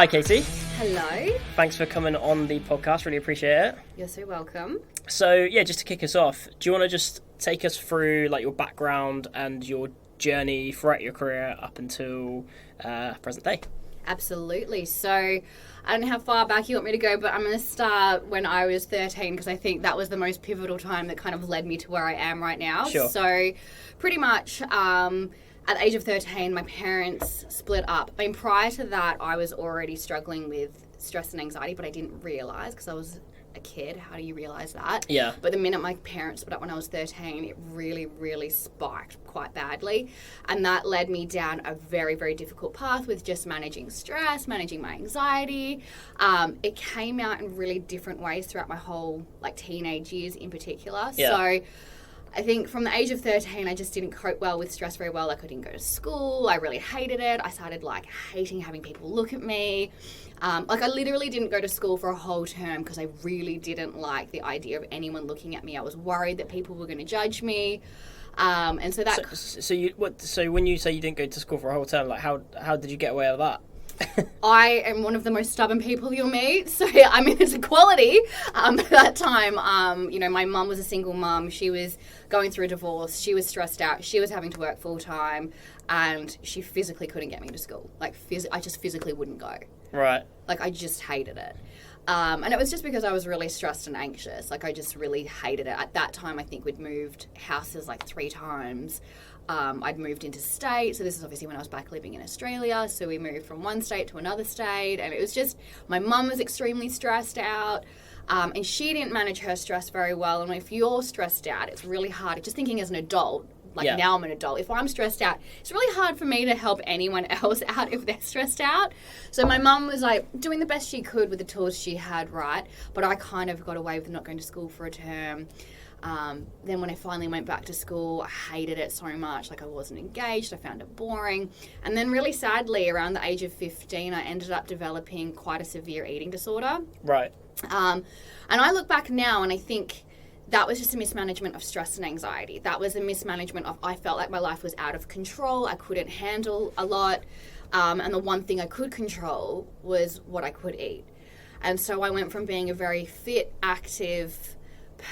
Hi, Katie. Hello. Thanks for coming on the podcast. Really appreciate it. You're so welcome. So, yeah, just to kick us off, do you want to just take us through like your background and your journey throughout your career up until present day? Absolutely. So I don't know how far back you want me to go, but I'm going to start when I was 13 because I think that was the most pivotal time that kind of led me to where I am right now. Sure. So pretty much at the age of 13, my parents split up. I mean, prior to that, I was already struggling with stress and anxiety, but I didn't realise because I was a kid. How do you realise that? Yeah. But the minute my parents split up when I was 13, it really, really spiked quite badly. And that led me down a very, very difficult path with just managing stress, managing my anxiety. It came out in really different ways throughout my whole teenage years in particular. Yeah. So I think from the age of 13, I just didn't cope well with stress very well. I didn't go to school. I really hated it. I started hating having people look at me. I literally didn't go to school for a whole term because I really didn't like the idea of anyone looking at me. I was worried that people were going to judge me. And so that... So when you say you didn't go to school for a whole term, how did you get away with that? I am one of the most stubborn people you'll meet. So, I mean, it's a quality. At that time, my mum was a single mum. She was going through a divorce. She was stressed out. She was having to work full time. And she physically couldn't get me to school. I just physically wouldn't go. Right. I just hated it. And it was just because I was really stressed and anxious. I just really hated it. At that time, I think we'd moved houses 3 times. I'd moved interstate, so this is obviously when I was back living in Australia, so we moved from one state to another state, and it was just, my mum was extremely stressed out, and she didn't manage her stress very well, and if you're stressed out, it's really hard, just thinking as an adult, now I'm an adult, if I'm stressed out, it's really hard for me to help anyone else out if they're stressed out. So my mum was doing the best she could with the tools she had, right, but I kind of got away with not going to school for a term. Then when I finally went back to school, I hated it so much. I wasn't engaged. I found it boring. And then really sadly, around the age of 15, I ended up developing quite a severe eating disorder. Right. And I look back now and I think that was just a mismanagement of stress and anxiety. That was a mismanagement of, I felt like my life was out of control. I couldn't handle a lot. And the one thing I could control was what I could eat. And so I went from being a very fit, active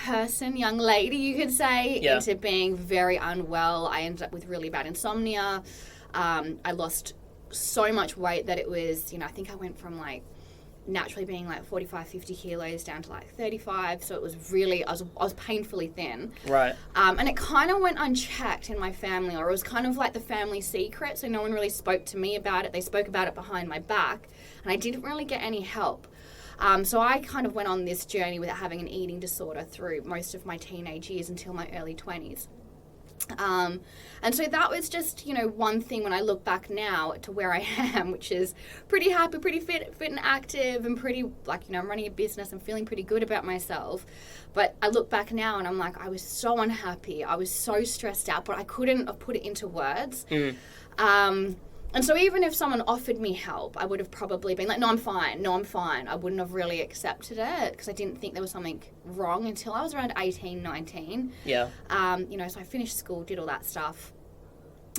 person, young lady, you could say, into being very unwell. I ended up with really bad insomnia. I lost so much weight that it was, I think I went from naturally being 45, 50 kilos down to 35. So it was really, I was painfully thin. Right. And it kind of went unchecked in my family, or it was kind of like the family secret. So no one really spoke to me about it. They spoke about it behind my back, and I didn't really get any help. So I kind of went on this journey without having an eating disorder through most of my teenage years until my early 20s. And so that was just, one thing when I look back now to where I am, which is pretty happy, pretty fit and active, and pretty, I'm running a business, I'm feeling pretty good about myself. But I look back now and I'm I was so unhappy, I was so stressed out, but I couldn't have put it into words. And so even if someone offered me help, I would have probably been no, I'm fine. I wouldn't have really accepted it because I didn't think there was something wrong until I was around 18, 19. Yeah. So I finished school, did all that stuff.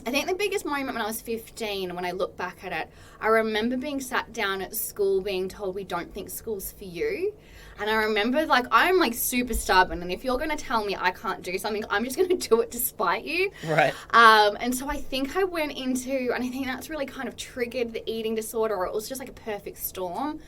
I think the biggest moment when I was 15, when I look back at it, I remember being sat down at school being told, we don't think school's for you. And I remember, I'm super stubborn, and if you're going to tell me I can't do something, I'm just going to do it to spite you. Right. And so I think I went into, and I think that's really kind of triggered the eating disorder, or it was just a perfect storm.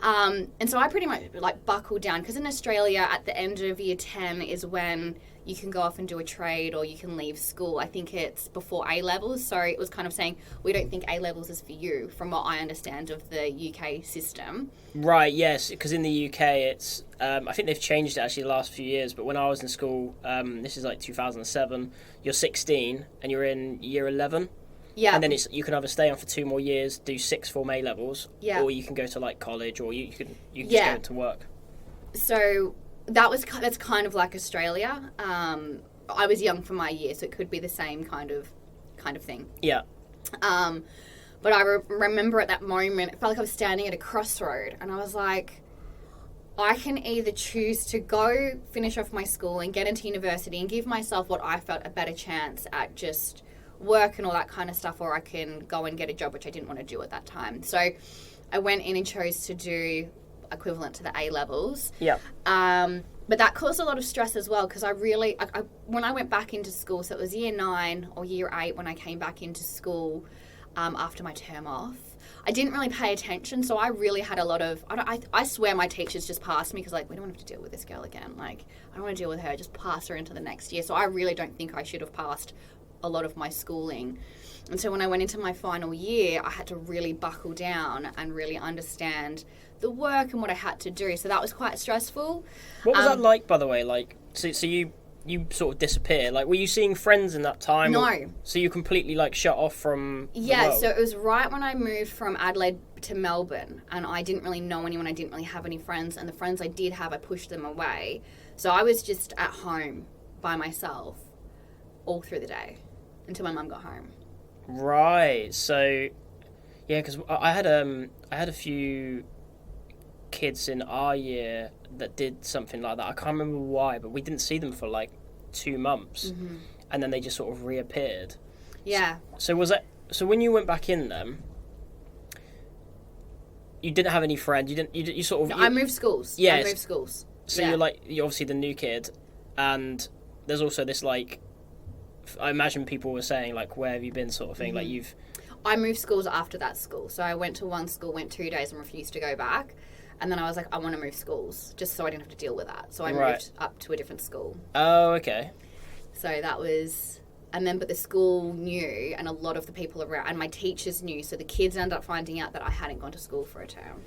And so I pretty much buckled down, because in Australia at the end of year 10 is when you can go off and do a trade or you can leave school. I think it's before A-levels, so it was kind of saying, we don't think A-levels is for you, from what I understand of the UK system. Right, yes, because in the UK it's, I think they've changed it actually the last few years, but when I was in school, this is 2007, you're 16 and you're in year 11. Yeah. And then you can either stay on for 2 more years, do 6 Form A levels, or you can go to college, or you can just go into work. So that's kind of like Australia. I was young for my year, so it could be the same kind of thing. Yeah. But I remember at that moment, it felt like I was standing at a crossroad, and I was I can either choose to go finish off my school and get into university and give myself what I felt a better chance at just work and all that kind of stuff, or I can go and get a job, which I didn't want to do at that time. So I went in and chose to do equivalent to the A levels. Yeah. But that caused a lot of stress as well, because I when I went back into school, so it was year 9 or year 8 when I came back into school after my term off. I didn't really pay attention, so I really had a lot of... I swear my teachers just passed me because, like, we don't want to have to deal with this girl again. Like, I don't want to deal with her. Just pass her into the next year. So I really don't think I should have passed a lot of my schooling. And so when I went into my final year, I had to really buckle down and really understand the work and what I had to do. So that was quite stressful. What was that like, by the way? Like, so you sort of disappeared. Like, were you seeing friends in that time? No. So you completely, like, shut off from the world? So it was right when I moved from Adelaide to Melbourne, and I didn't really know anyone. I didn't really have any friends, and the friends I did have, I pushed them away. So I was just at home by myself all through the day until my mum got home. Right. So, yeah, because I had a few kids in our year that did something like that. I can't remember why, but we didn't see them for like 2 months, and then they just sort of reappeared. Yeah. So when you went back in them, you didn't have any friends. You sort of. I moved schools. Yeah. I moved schools. So you're obviously the new kid, and there's also this, like, I imagine people were saying, like, where have you been, sort of thing. Like, I moved schools after that school. So I went to one school, went 2 days and refused to go back. And then I was like, I want to move schools, just so I didn't have to deal with that. So I moved up to a different school. Oh, okay. So that was... but the school knew, and a lot of the people around, and my teachers knew, so the kids ended up finding out that I hadn't gone to school for a term.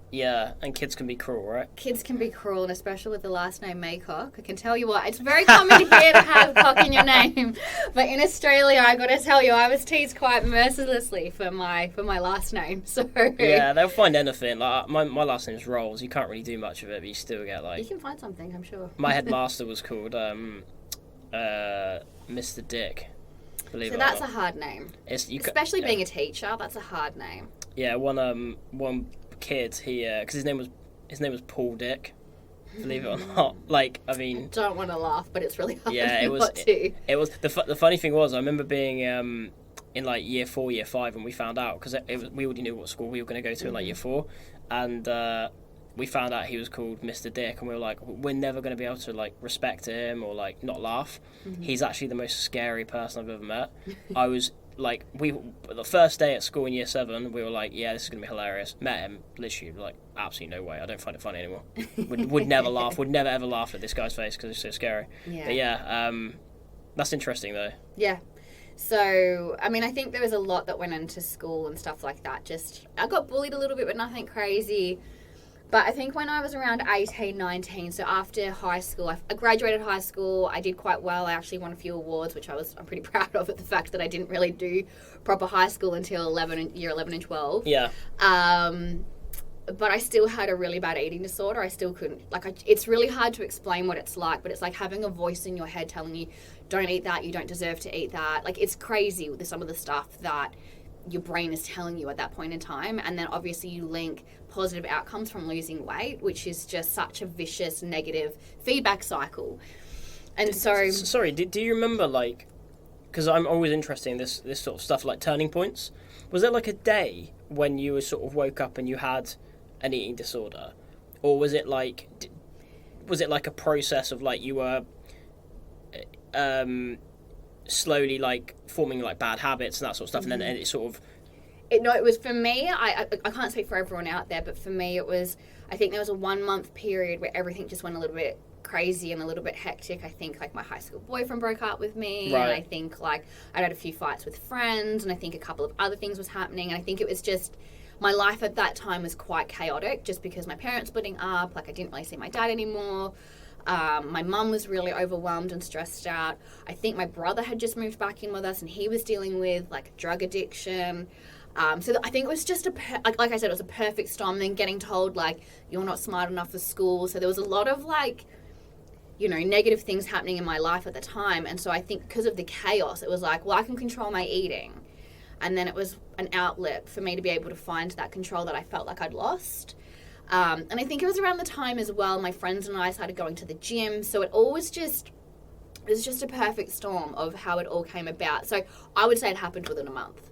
Yeah, and kids can be cruel, right? Kids can be cruel, and especially with the last name Maycock. I can tell you what, it's very common here to have cock in your name. But in Australia, I got to tell you, I was teased quite mercilessly for my last name. So yeah, they'll find anything. Like my last name's Rolls. You can't really do much of it, but you still get, like... You can find something, I'm sure. My headmaster was called Mr. Dick. Believe it or that's not. a hard name. Especially being a teacher, that's a hard name. Yeah, one kid, he because his name was Paul Dick. Believe it or not, like, I mean, Don't want to laugh, but it's really hard. yeah, it was. Not to. It was the funny thing was, I remember being in like year 4, year 5, and we found out because we already knew what school we were going to go to in like year 4, and we found out he was called Mr. Dick, and we were like, we're never going to be able to, like, respect him or, like, not laugh. He's actually the most scary person I've ever met. I was. Like, the first day at school in year 7, we were like, yeah, this is going to be hilarious. Met him, literally, like, absolutely no way. I don't find it funny anymore. Would never laugh. Would never, ever laugh at this guy's face because it's so scary. Yeah. But yeah, that's interesting, though. Yeah. So, I mean, I think there was a lot that went into school and stuff like that. I got bullied a little bit, but nothing crazy. But I think when I was around 18, 19, so after high school, I graduated high school, I did quite well. I actually won a few awards, which I'm pretty proud of, at the fact that I didn't really do proper high school until year 11 and 12. Yeah. But I still had a really bad eating disorder. I still couldn't, it's really hard to explain what it's like, but it's like having a voice in your head telling you, don't eat that, you don't deserve to eat that. Like, it's crazy with some of the stuff that your brain is telling you at that point in time. And then obviously you link positive outcomes from losing weight, which is just such a vicious negative feedback cycle. And so... Sorry, do you remember, like... Because I'm always interested in this sort of stuff, like turning points. Was there, like, a day when you sort of woke up and you had an eating disorder? Or was it, like... Was it, like, a process of, like, you were... slowly, like, forming, like, bad habits and that sort of stuff, and then it sort of... it was, for me, I can't speak for everyone out there, but for me it was, I think there was a 1 month period where everything just went a little bit crazy and a little bit hectic. I think, like, my high school boyfriend broke up with me, right. And I think, like, I'd had a few fights with friends, and I think a couple of other things was happening, and I think it was just, my life at that time was quite chaotic, just because my parents splitting up, like, I didn't really see my dad anymore. My mum was really overwhelmed and stressed out. I think my brother had just moved back in with us, and he was dealing with, like, drug addiction. So I think it was just like I said, it was a perfect storm. And then getting told, like, you're not smart enough for school. So there was a lot of, like, you know, negative things happening in my life at the time. And so I think because of the chaos, it was like, well, I can control my eating. And then it was an outlet for me to be able to find that control that I felt like I'd lost. And I think it was around the time as well, my friends and I started going to the gym. So it was just a perfect storm of how it all came about. So I would say it happened within a month,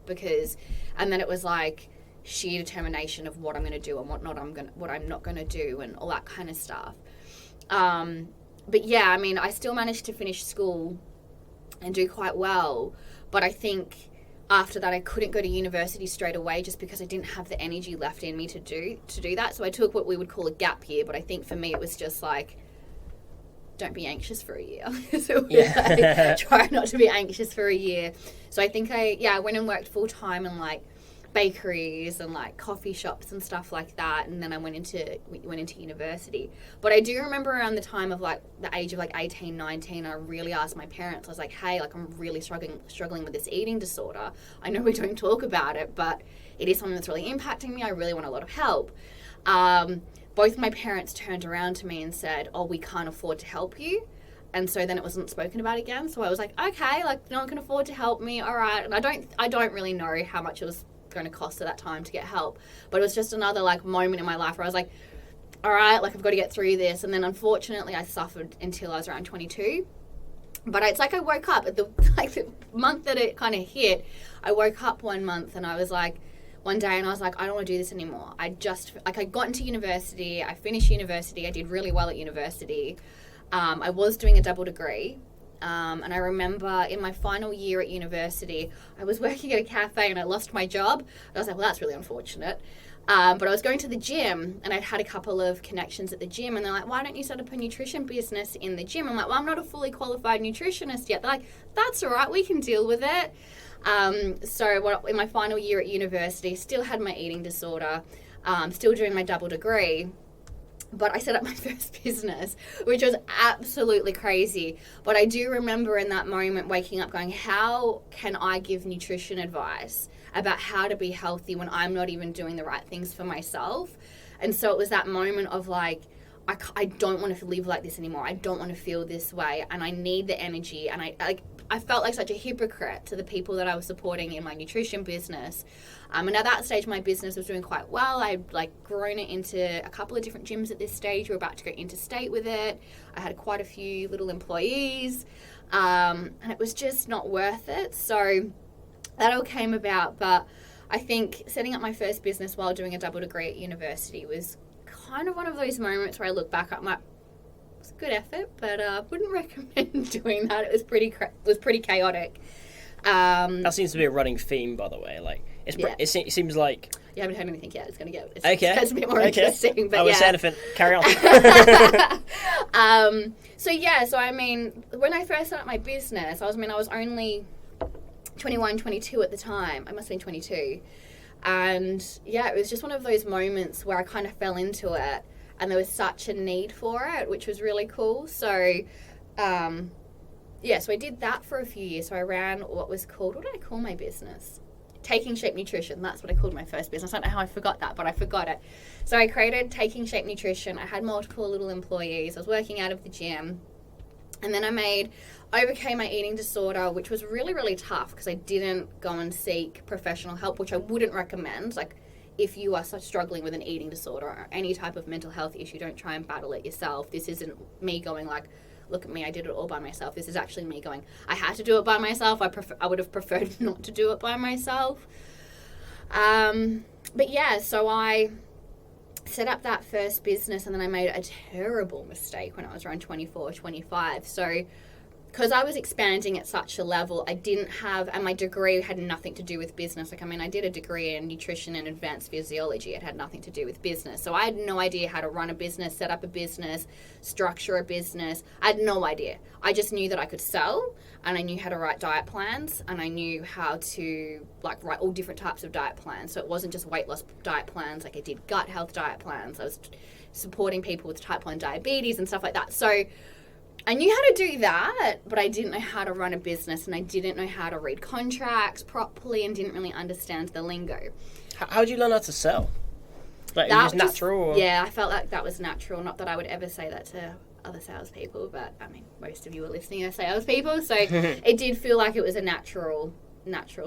and then it was like sheer determination of what I'm going to do and what I'm not going to do, and all that kind of stuff. But yeah, I mean, I still managed to finish school and do quite well, but I think after that I couldn't go to university straight away just because I didn't have the energy left in me to do that. So I took what we would call a gap year, but I think for me it was just like, don't be anxious for a year. So like, try not to be anxious for a year. So I think I went and worked full time in like bakeries and like coffee shops and stuff like that, and then I went into university. But I do remember around the time of like the age of like 18, 19, I really asked my parents. I was like, hey, like I'm really struggling with this eating disorder. I know we don't talk about it, but it is something that's really impacting me. I really want a lot of help. Both my parents turned around to me and said, oh, we can't afford to help you. And so then it wasn't spoken about again. So I was like, okay, like no one can afford to help me. All right. And I don't really know how much it was going to cost at that time to get help. But it was just another like moment in my life where I was like, all right, like I've got to get through this. And then unfortunately I suffered until I was around 22. But it's like I woke up at the month that it kind of hit. I woke up one month and I was like, one day, and I was like, I don't want to do this anymore. I got into university, I finished university, I did really well at university. I was doing a double degree. And I remember in my final year at university, I was working at a cafe and I lost my job. I was like, well, that's really unfortunate. But I was going to the gym and I'd had a couple of connections at the gym, and they're like, why don't you set up a nutrition business in the gym? I'm like, well, I'm not a fully qualified nutritionist yet. They're like, that's all right, we can deal with it. So in my final year at university, still had my eating disorder, still doing my double degree, but I set up my first business, which was absolutely crazy. But I do remember in that moment waking up going, how can I give nutrition advice about how to be healthy when I'm not even doing the right things for myself? And so it was that moment of like, I don't want to live like this anymore. I don't want to feel this way, and I need the energy. And I felt like such a hypocrite to the people that I was supporting in my nutrition business. And at that stage, my business was doing quite well. I'd like grown it into a couple of different gyms at this stage. We were about to go interstate with it. I had quite a few little employees, and it was just not worth it. So that all came about. But I think setting up my first business while doing a double degree at university was kind of one of those moments where I look back at my, it's a good effort, but wouldn't recommend doing that. It was pretty chaotic. That seems to be a running theme, by the way. Like it seems like you haven't heard anything yet. It's going to get it's a bit more interesting. But I won't say anything. Carry on. So I mean, when I first started my business, I was only 21, 22 at the time. I must have been 22. And yeah, it was just one of those moments where I kind of fell into it, and there was such a need for it, which was really cool. So, so I did that for a few years. So I ran what did I call my business? Taking Shape Nutrition. That's what I called my first business. I don't know how I forgot that, but I forgot it. So I created Taking Shape Nutrition. I had multiple little employees. I was working out of the gym. And then I overcame my eating disorder, which was really, really tough because I didn't go and seek professional help, which I wouldn't recommend. Like, if you are struggling with an eating disorder or any type of mental health issue, don't try and battle it yourself. This isn't me going like, look at me, I did it all by myself. This is actually me going, I had to do it by myself. I would have preferred not to do it by myself. But yeah, so I set up that first business, and then I made a terrible mistake when I was around 24, 25. So because I was expanding at such a level, I didn't have, and my degree had nothing to do with business. Like, I mean, I did a degree in nutrition and advanced physiology. It had nothing to do with business. So I had no idea how to run a business, set up a business, structure a business. I had no idea. I just knew that I could sell, and I knew how to write diet plans, and I knew how to like write all different types of diet plans. So it wasn't just weight loss diet plans. Like, I did gut health diet plans. I was supporting people with type 1 diabetes and stuff like that. So I knew how to do that, but I didn't know how to run a business, and I didn't know how to read contracts properly, and didn't really understand the lingo. How did you learn how to sell? Like, it was just natural? Or? Yeah, I felt like that was natural. Not that I would ever say that to other salespeople, but I mean, most of you are listening are salespeople, so it did feel like it was a natural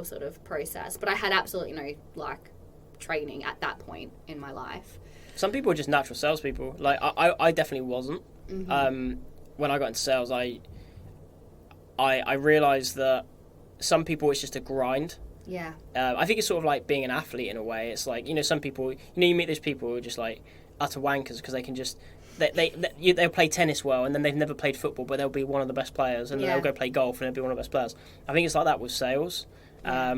sort of process. But I had absolutely no like training at that point in my life. Some people are just natural salespeople. Like I definitely wasn't. Mm-hmm. When I got into sales, I realised that some people it's just a grind. Yeah. I think it's sort of like being an athlete in a way. It's like, some people, you meet those people who are just like utter wankers because they can just, they'll play tennis well and then they've never played football, but they'll be one of the best players, and then they'll go play golf and they'll be one of the best players. I think it's like that with sales. Yeah.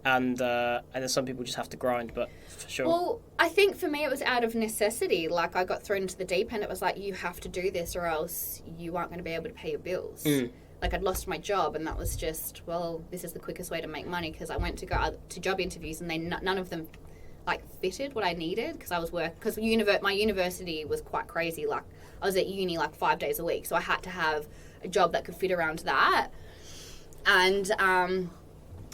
And then some people just have to grind, but for sure. Well, I think for me it was out of necessity. Like, I got thrown into the deep end. It was like, you have to do this or else you aren't going to be able to pay your bills. Like, I'd lost my job, and that was just, well, this is the quickest way to make money, because I went to go to job interviews and none of them like fitted what I needed, because I was because my university was quite crazy. Like, I was at uni like 5 days a week, so I had to have a job that could fit around that. And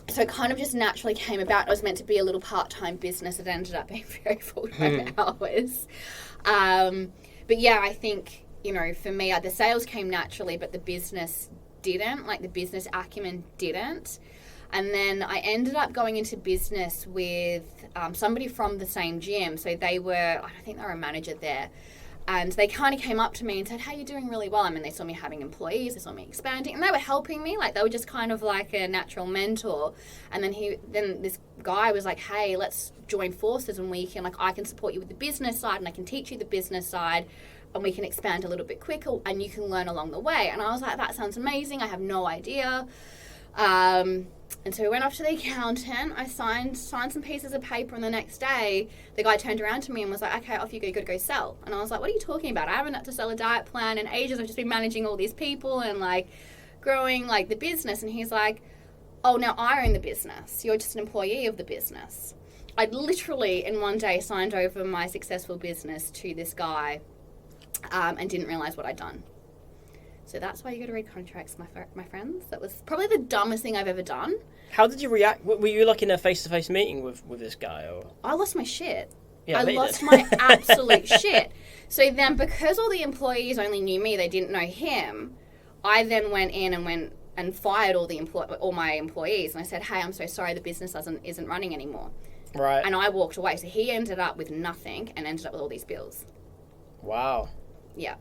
so it kind of just naturally came about. It was meant to be a little part-time business. It ended up being very full-time hours. But yeah, I think, for me, the sales came naturally, but the business didn't. Like, the business acumen didn't. And then I ended up going into business with somebody from the same gym. So I think they were a manager there. And they kind of came up to me and said, hey, you're doing really well. I mean, they saw me having employees, they saw me expanding, and they were helping me. Like, they were just kind of like a natural mentor. And then this guy was like, hey, let's join forces, and I can support you with the business side, and I can teach you the business side, and we can expand a little bit quicker, and you can learn along the way. And I was like, that sounds amazing. I have no idea. And so we went off to the accountant. I signed some pieces of paper, and the next day the guy turned around to me and was like, okay, off you go, you gotta go sell. And I was like, what are you talking about? I haven't had to sell a diet plan in ages. I've just been managing all these people and like growing like the business. And he's like, oh, now I own the business. You're just an employee of the business. I'd literally in one day signed over my successful business to this guy and didn't realize what I'd done. So that's why you got to read contracts, my friends. That was probably the dumbest thing I've ever done. How did you react? Were you like in a face-to-face meeting with this guy? Or? I lost my shit. Yeah, I lost my absolute shit. So then, because all the employees only knew me, they didn't know him, I then went in and fired all my employees. And I said, hey, I'm so sorry, the business isn't running anymore. Right. And I walked away. So he ended up with nothing and ended up with all these bills. Wow. Yeah.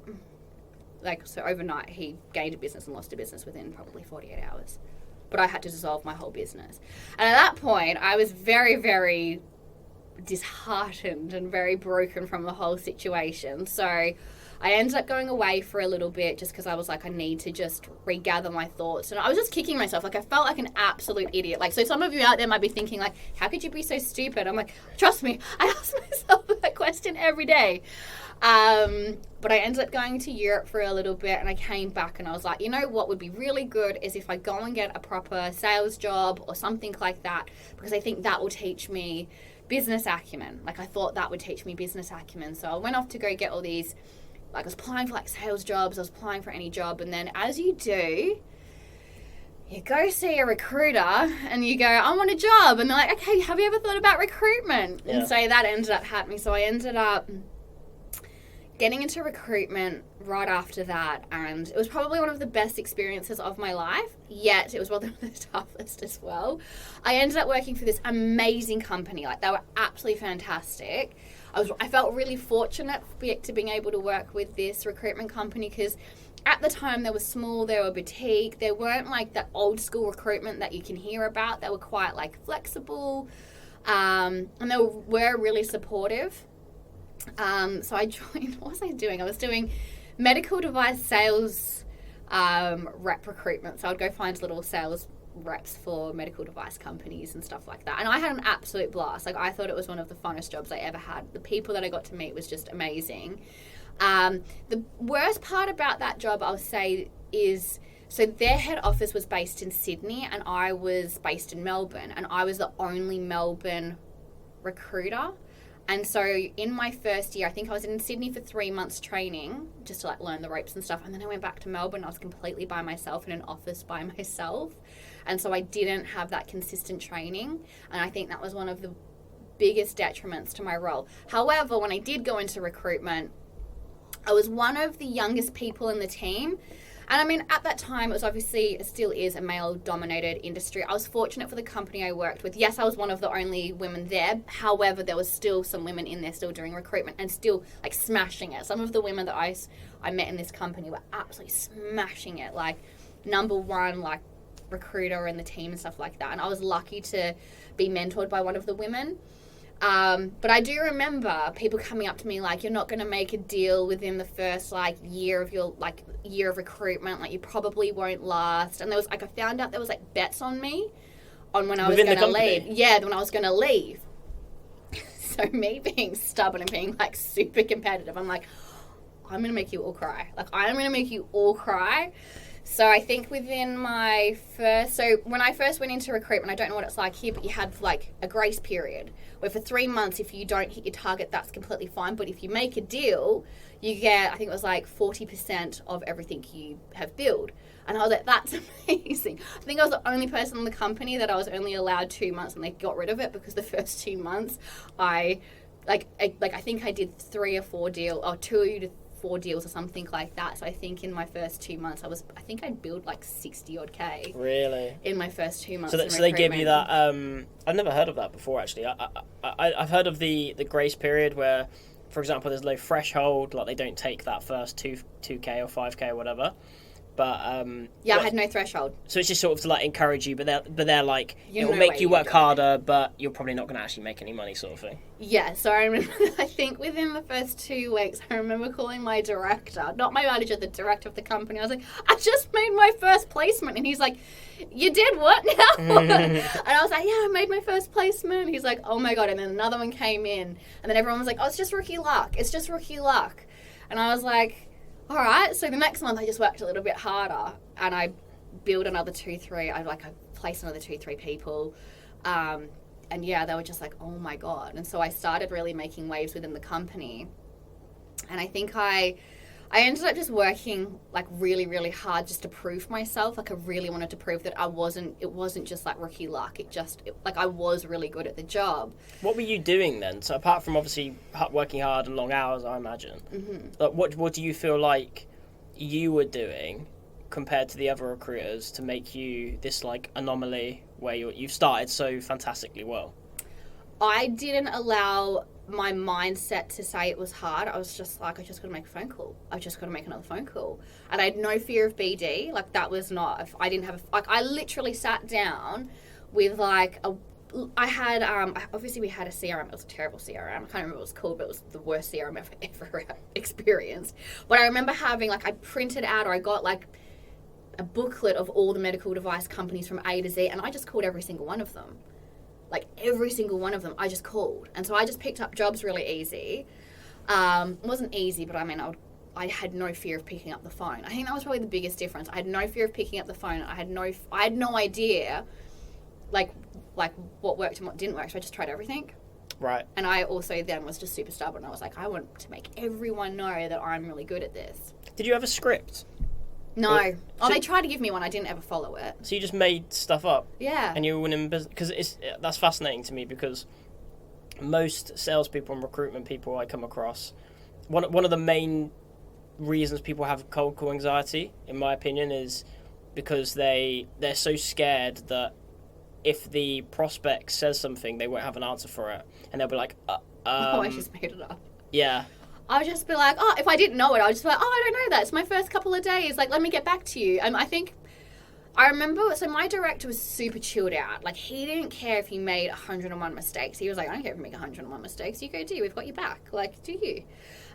Like, so overnight, he gained a business and lost a business within probably 48 hours. But I had to dissolve my whole business. And at that point, I was very, very disheartened and very broken from the whole situation. So I ended up going away for a little bit just because I was like, I need to just regather my thoughts. And I was just kicking myself. Like, I felt like an absolute idiot. Like, so some of you out there might be thinking, like, how could you be so stupid? I'm like, trust me, I ask myself that question every day. But I ended up going to Europe for a little bit, and I came back and I was like, you know what would be really good is if I go and get a proper sales job or something like that, because I think that will teach me business acumen. Like, I thought that would teach me business acumen. So I went off to go get all these, like, I was applying for like sales jobs, I was applying for any job, and then as you do, you go see a recruiter and you go, I want a job, and they're like, okay, have you ever thought about recruitment? Yeah. And so that ended up happening. So I ended up getting into recruitment right after that, and it was probably one of the best experiences of my life, yet it was one of the toughest as well. I ended up working for this amazing company. Like, they were absolutely fantastic. I felt really fortunate to being able to work with this recruitment company, because at the time they were small, they were boutique, they weren't like that old school recruitment that you can hear about. They were quite like flexible, and they were really supportive. So I joined, what was I doing? I was doing medical device sales rep recruitment. So I'd go find little sales reps for medical device companies and stuff like that. And I had an absolute blast. Like, I thought it was one of the funnest jobs I ever had. The people that I got to meet was just amazing. The worst part about that job, I'll say, is so their head office was based in Sydney and I was based in Melbourne, and I was the only Melbourne recruiter. And so in my first year, I think I was in Sydney for 3 months training just to like learn the ropes and stuff. And then I went back to Melbourne. I was completely by myself in an office by myself. And so I didn't have that consistent training. And I think that was one of the biggest detriments to my role. However, when I did go into recruitment, I was one of the youngest people in the team. And I mean, at that time, it was obviously, it still is a male-dominated industry. I was fortunate for the company I worked with. Yes, I was one of the only women there. However, there was still some women in there still doing recruitment and still like smashing it. Some of the women that I met in this company were absolutely smashing it. Like, number one, like recruiter in the team and stuff like that. And I was lucky to be mentored by one of the women. But I do remember people coming up to me like, you're not going to make a deal within the first like year of your like year of recruitment. Like you probably won't last. And there was like, I found out there was like bets on me on when I was going to leave. Yeah, when I was going to leave. So me being stubborn and being like super competitive, I'm like, I'm going to make you all cry. Like I'm going to make you all cry. So I think within my so when I first went into recruitment, I don't know what it's like here, but you have like a grace period where for 3 months, if you don't hit your target, that's completely fine. But if you make a deal, you get, I think it was like 40% of everything you have billed. And I was like, that's amazing. I think I was the only person in the company that I was only allowed 2 months, and they got rid of it because the first 2 months I think I did 3 or 4 deals, or 2 to 4 deals or something like that. So I think in my first 2 months, I think I'd billed like 60 odd K. Really? In my first 2 months. So they give you that. I've never heard of that before. Actually, I've heard of the grace period where, for example, there's no threshold. Like they don't take that first 2K or 5K or whatever. But I had no threshold. So it's just sort of to like encourage you, but they're like, it will make you work harder, but you're probably not going to actually make any money, sort of thing. Yeah, so I remember, I think within the first 2 weeks, I remember calling my director, not my manager, the director of the company. I was like, I just made my first placement. And he's like, you did what now? And I was like, yeah, I made my first placement. He's like, oh my God. And then another one came in. And then everyone was like, oh, it's just rookie luck. It's just rookie luck. And I was like, all right. So the next month I just worked a little bit harder and I billed another 2-3. I placed another 2-3 people. And yeah, they were just like, oh my God. And so I started really making waves within the company. And I think I ended up just working like really, really hard just to prove myself. Like I really wanted to prove that it wasn't just like rookie luck. Like I was really good at the job. What were you doing then? So apart from obviously working hard and long hours, I imagine, like what do you feel like you were doing compared to the other recruiters to make you this like anomaly where you've started so fantastically well? I didn't allow my mindset to say it was hard. I was just like, I just got to make a phone call. I just got to make another phone call. And I had no fear of BD. Like that was not, I didn't have, I literally sat down with like obviously we had a CRM. It was a terrible CRM. I can't remember what it was called, but it was the worst CRM I've ever experienced. But I remember having I printed out, or I got like a booklet of all the medical device companies from A to Z, and I just called every single one of them. Like every single one of them, I just called. And so I just picked up jobs really easy. It wasn't easy, but I mean, I had no fear of picking up the phone. I think that was probably the biggest difference. I had no fear of picking up the phone. I had no idea, like what worked and what didn't work. So I just tried everything. Right. And I also then was just super stubborn. I was like, I want to make everyone know that I'm really good at this. Did you have a script? No. They tried to give me one. I didn't ever follow it. So you just made stuff up? Yeah. And you were winning business? Because that's fascinating to me, because most salespeople and recruitment people I come across, one of the main reasons people have cold call anxiety, in my opinion, is because they're so scared that if the prospect says something, they won't have an answer for it. And they'll be like, I just made it up. Yeah. I'll just be like, oh, if I didn't know it, I'll just be like, oh, I don't know that. It's my first couple of days. Like, let me get back to you. And I remember, so my director was super chilled out. Like, he didn't care if you made 101 mistakes. He was like, I don't care if you make 101 mistakes. You go do. We've got your back. Like, do you?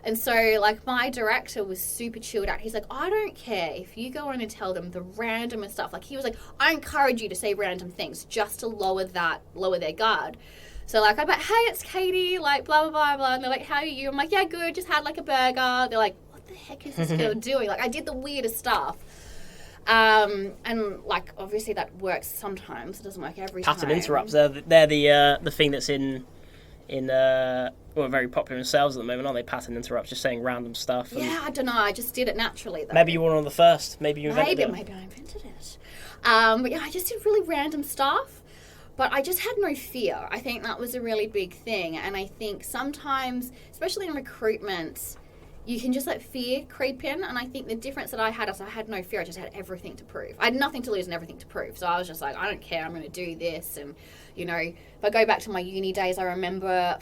And so, like, my director was super chilled out. He's like, I don't care if you go on and tell them the randomest stuff. Like, he was like, I encourage you to say random things just to lower their guard. So, like, I'm like, hey, it's Katie, like, blah, blah, blah, blah. And they're like, how are you? I'm like, yeah, good, just had, like, a burger. They're like, what the heck is this girl doing? Like, I did the weirdest stuff. And, like, obviously that works sometimes. It doesn't work every time. Pattern interrupts. They're the thing that's very popular in sales at the moment, aren't they? Pattern interrupts, just saying random stuff. Yeah, I don't know. I just did it naturally, though. Maybe you were one of the first. Maybe you invented it. Maybe I invented it. But, yeah, I just did really random stuff. But I just had no fear. I think that was a really big thing. And I think sometimes, especially in recruitment, you can just let fear creep in. And I think the difference that I had is I had no fear. I just had everything to prove. I had nothing to lose and everything to prove. So I was just like, I don't care. I'm going to do this. And, you know, if I go back to my uni days, I remember,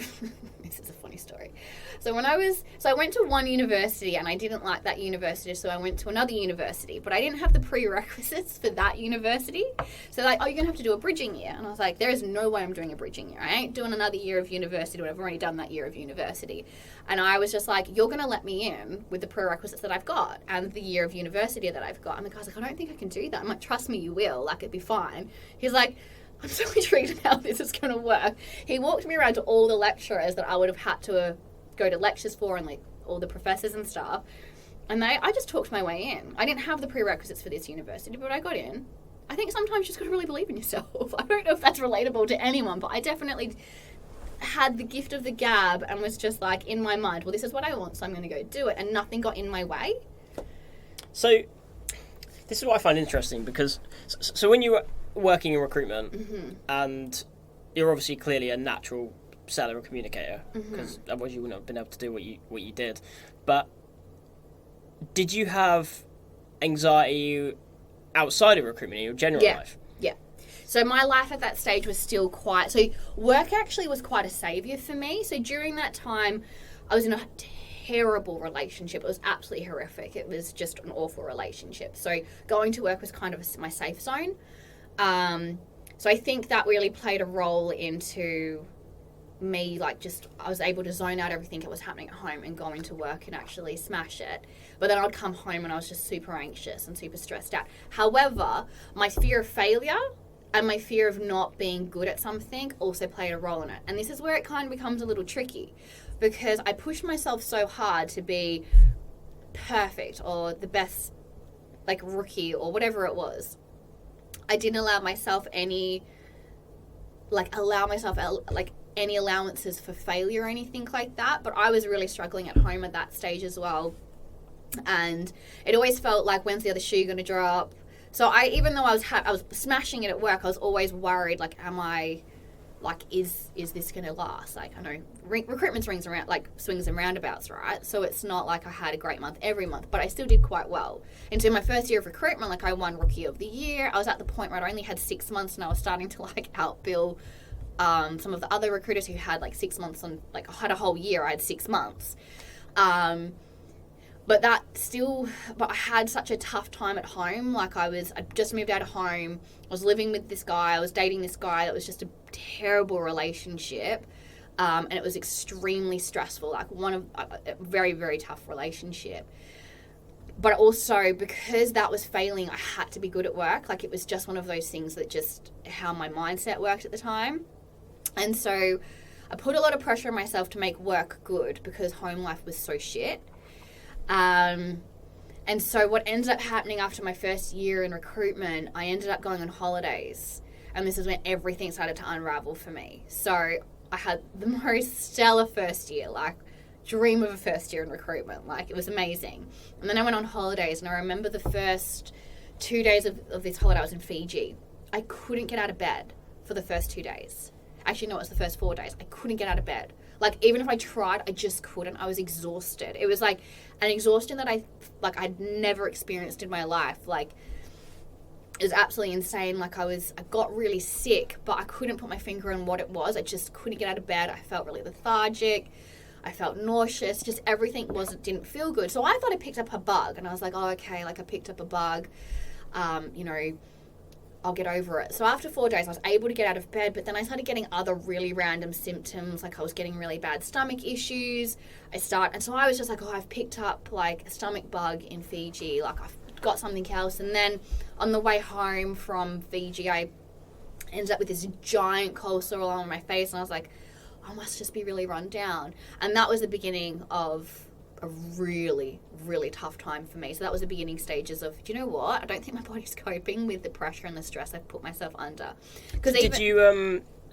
this is a funny story. So I went to one university and I didn't like that university, so I went to another university, but I didn't have the prerequisites for that university. So like, oh, you're gonna have to do a bridging year, and I was like, there is no way I'm doing a bridging year. I ain't doing another year of university. I've already done that year of university, and I was just like, you're gonna let me in with the prerequisites that I've got and the year of university that I've got. And the guy's like, I don't think I can do that. I'm like, trust me, you will. Like, it'd be fine. He's like, I'm so intrigued how this is going to work. He walked me around to all the lecturers that I would have had to go to lectures for, and like all the professors and stuff. And I just talked my way in. I didn't have the prerequisites for this university, but I got in. I think sometimes you just got to really believe in yourself. I don't know if that's relatable to anyone, but I definitely had the gift of the gab and was just like, in my mind, well, this is what I want, so I'm going to go do it. And nothing got in my way. So this is what I find interesting, because so when you were working in recruitment, and you're obviously clearly a natural seller and communicator, because otherwise you wouldn't have been able to do what you did. But did you have anxiety outside of recruitment in your general life? Yeah. So my life at that stage was still quite... So work actually was quite a saviour for me. So during that time, I was in a terrible relationship. It was absolutely horrific. It was just an awful relationship. So going to work was kind of my safe zone. So I think that really played a role into me, like, just, I was able to zone out everything that was happening at home and go into work and actually smash it. But then I'd come home and I was just super anxious and super stressed out. However, my fear of failure and my fear of not being good at something also played a role in it. And this is where it kind of becomes a little tricky, because I pushed myself so hard to be perfect or the best, like, rookie or whatever it was. I didn't allow myself any allowances for failure or anything like that. But I was really struggling at home at that stage as well. And it always felt like, when's the other shoe going to drop? So even though I was smashing it at work, I was always worried, like, is this going to last? Like, I know recruitment swings and roundabouts, right? So it's not like I had a great month every month, but I still did quite well. And so my first year of recruitment, like, I won Rookie of the Year. I was at the point where I only had 6 months and I was starting to, like, outbill some of the other recruiters who had, like, 6 months on, like, I had a whole year. I had 6 months. But I had such a tough time at home. Like, I just moved out of home. I was living with this guy. I was dating this guy. That was just a terrible relationship. And it was extremely stressful. Like, a very, very tough relationship. But also, because that was failing, I had to be good at work. Like, it was just one of those things that just how my mindset worked at the time. And so I put a lot of pressure on myself to make work good because home life was so shit. And so what ended up happening after my first year in recruitment, I ended up going on holidays. And this is when everything started to unravel for me. So I had the most stellar first year, like, dream of a first year in recruitment. Like, it was amazing. And then I went on holidays, and I remember the first 2 days of this holiday, I was in Fiji. I couldn't get out of bed for the first 2 days. Actually, no, it was the first 4 days. I couldn't get out of bed. Like, even if I tried, I just couldn't. I was exhausted. It was like an exhaustion that I'd never experienced in my life. Like, it was absolutely insane. Like, I got really sick, but I couldn't put my finger on what it was. I just couldn't get out of bed. I felt really lethargic. I felt nauseous. Just everything didn't feel good. So I thought I picked up a bug, and I was like, oh, okay, like, I picked up a bug. I'll get over it. So after 4 days, I was able to get out of bed, but then I started getting other really random symptoms. Like, I was getting really bad stomach issues. And so I was just like, oh, I've picked up, like, a stomach bug in Fiji. Like, I've got something else. And then on the way home from Fiji, I ended up with this giant cold sore all on my face. And I was like, I must just be really run down. And that was the beginning of a really, really tough time for me. So that was the beginning stages of, do you know what? I don't think my body's coping with the pressure and the stress I've put myself under.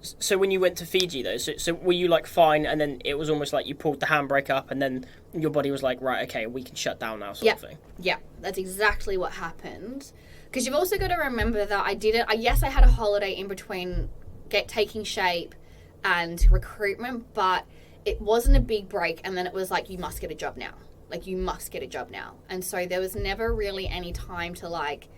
So when you went to Fiji though, so were you, like, fine, and then it was almost like you pulled the handbrake up, and then your body was like, right, okay, we can shut down now, sort of thing? Yeah, that's exactly what happened. Because you've also got to remember that I had a holiday in between taking shape and recruitment, but it wasn't a big break, and then it was like, you must get a job now. Like, you must get a job now. And so there was never really any time to, like,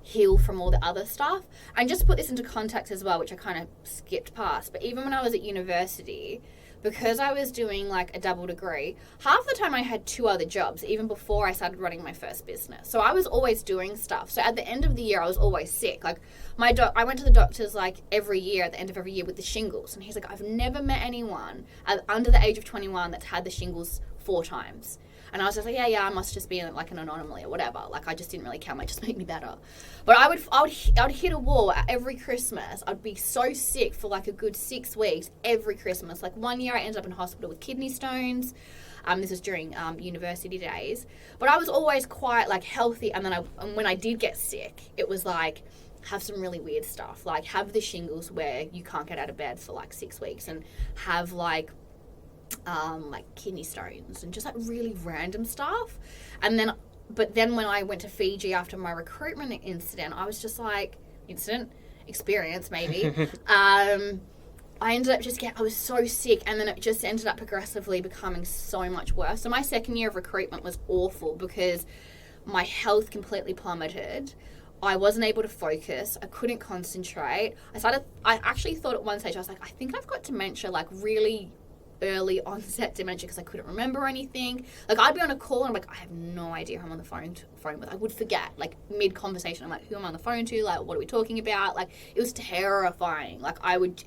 heal from all the other stuff. And just to put this into context as well, which I kind of skipped past, but even when I was at university, because I was doing like a double degree, half the time I had 2 other jobs, even before I started running my first business. So I was always doing stuff. So at the end of the year, I was always sick. Like I went to the doctors like every year, at the end of every year, with the shingles. And he's like, I've never met anyone under the age of 21 that's had the shingles 4 times. And I was just like, yeah, I must just be like an anomaly or whatever. Like, I just didn't really care. It might just make me better. But I would hit a wall every Christmas. I'd be so sick for like a good 6 weeks every Christmas. Like one year I ended up in hospital with kidney stones. This was during university days. But I was always quite like healthy. And then when I did get sick, it was like, have some really weird stuff. Like have the shingles where you can't get out of bed for like 6 weeks, and have like kidney stones and just like really random stuff. But then when I went to Fiji after my recruitment incident, I was just like, experience maybe. I ended up I was so sick, and then it just ended up progressively becoming so much worse. So my second year of recruitment was awful because my health completely plummeted. I wasn't able to focus. I couldn't concentrate. I actually thought at one stage, I was like, I think I've got dementia, like really early onset dementia, because I couldn't remember anything. Like I'd be on a call and I'm like, I have no idea who I'm on the phone with. I would forget, like mid conversation. I'm like, who am I on the phone to? Like, what are we talking about? Like, it was terrifying. Like I would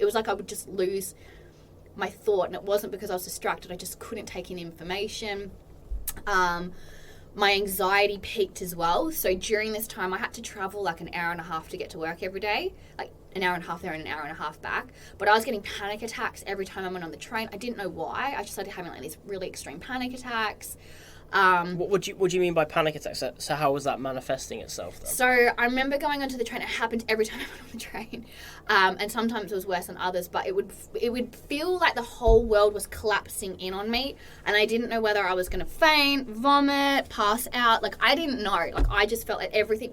just lose my thought, and it wasn't because I was distracted. I just couldn't take in information. My anxiety peaked as well. So during this time, I had to travel like an hour and a half to get to work every day, like an hour and a half there and an hour and a half back. But I was getting panic attacks every time I went on the train. I didn't know why. I just started having like these really extreme panic attacks. What do you mean by panic attacks? So how was that manifesting itself then? So I remember going onto the train. It happened every time I went on the train, and sometimes it was worse than others. But it would feel like the whole world was collapsing in on me, and I didn't know whether I was going to faint, vomit, pass out. Like I didn't know. Like I just felt like everything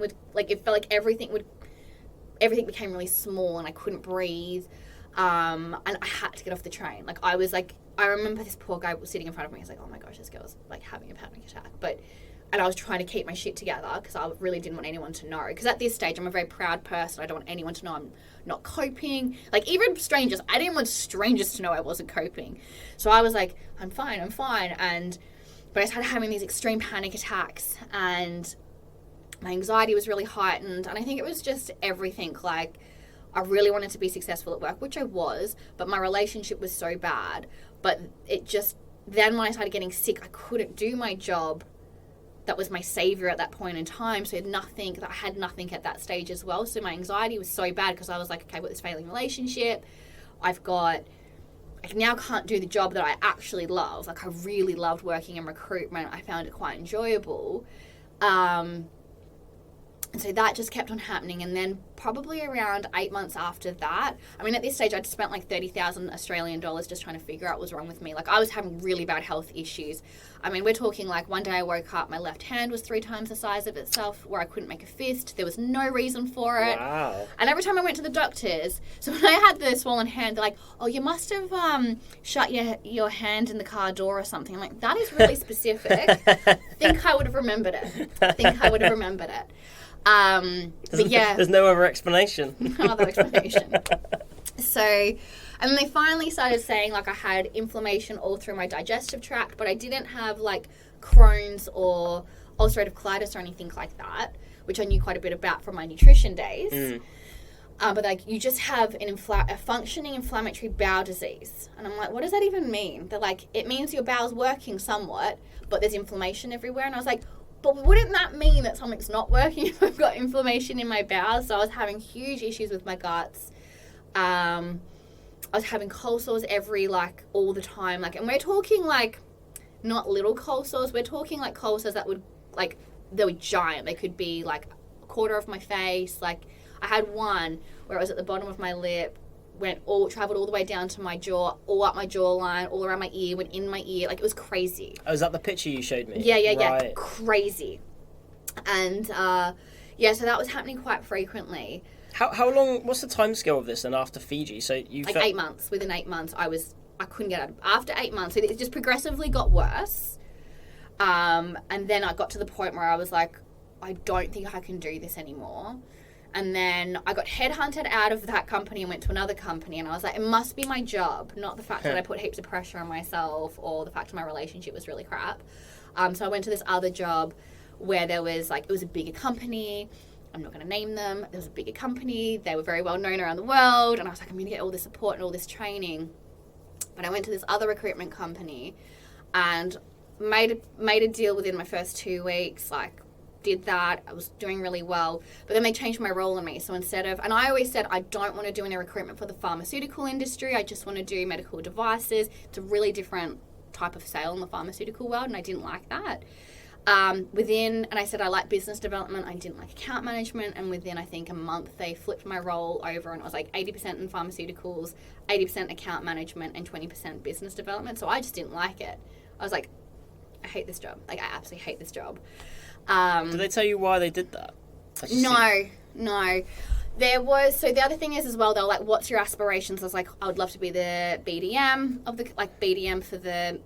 became really small, and I couldn't breathe. And I had to get off the train. Like I remember this poor guy was sitting in front of me. He's like, oh my gosh, this girl's like having a panic attack. And I was trying to keep my shit together because I really didn't want anyone to know. Because at this stage, I'm a very proud person. I don't want anyone to know I'm not coping. Like even strangers, I didn't want strangers to know I wasn't coping. So I was like, I'm fine. But I started having these extreme panic attacks, and my anxiety was really heightened. And I think it was just everything. Like I really wanted to be successful at work, which I was, but my relationship was so bad. But then when I started getting sick, I couldn't do my job. That was my savior at that point in time. So I had nothing at that stage as well. So my anxiety was so bad because I was like, okay, I've got this failing relationship. I now can't do the job that I actually love. Like I really loved working in recruitment. I found it quite enjoyable. And so that just kept on happening. And then probably around 8 months after that, I mean, at this stage, I'd spent like 30,000 Australian dollars just trying to figure out what was wrong with me. Like I was having really bad health issues. I mean, we're talking like one day I woke up, my left hand was 3 times the size of itself, where I couldn't make a fist. There was no reason for it. Wow. And every time I went to the doctors, so when I had the swollen hand, they're like, oh, you must have shut your hand in the car door or something. I'm like, that is really specific. Think I would have remembered it. But yeah, there's no other explanation. No other explanation. So, and then they finally started saying like I had inflammation all through my digestive tract, but I didn't have like Crohn's or ulcerative colitis or anything like that, which I knew quite a bit about from my nutrition days. But like you just have a functioning inflammatory bowel disease. And I'm like, what does that even mean? They're like, it means your bowel's working somewhat, but there's inflammation everywhere. And I was like, but wouldn't that mean that something's not working if I've got inflammation in my bowels? So I was having huge issues with my guts. I was having cold sores all the time. Like, and we're talking like not little cold sores. We're talking like cold sores that would they were giant. They could be like a quarter of my face. Like I had one where it was at the bottom of my lip, traveled all the way down to my jaw, all up my jawline, all around my ear, went in my ear. Like it was crazy. Oh, is that the picture you showed me? Yeah. Right. Crazy. And so that was happening quite frequently. How long? What's the timescale of this? And after Fiji, so you 8 months. Within 8 months, I couldn't get out. After 8 months, so it just progressively got worse. And then I got to the point where I was like, I don't think I can do this anymore. And then I got headhunted out of that company and went to another company. And I was like, it must be my job, not the fact that I put heaps of pressure on myself or the fact that my relationship was really crap. So I went to this other job where there was like, it was a bigger company. I'm not going to name them. There was a bigger company. They were very well known around the world. And I was like, I'm going to get all this support and all this training. But I went to this other recruitment company and made a deal within my first 2 weeks, like, did that. I was doing really well, but then they changed my role on me. So instead of, and I always said I don't want to do any recruitment for the pharmaceutical industry. I just want to do medical devices. It's a really different type of sale in the pharmaceutical world, and I didn't like that. And I said I like business development. I didn't like account management, and within I think a month they flipped my role over, and it was like 80% in pharmaceuticals, 80% account management, and 20% business development. So I just didn't like it. I was like, I hate this job. Like, I absolutely hate this job. Did they tell you why they did that? No. There was, so the other thing is as well, they were like, what's your aspirations? I was like, I would love to be the BDM of the, like, BDM for the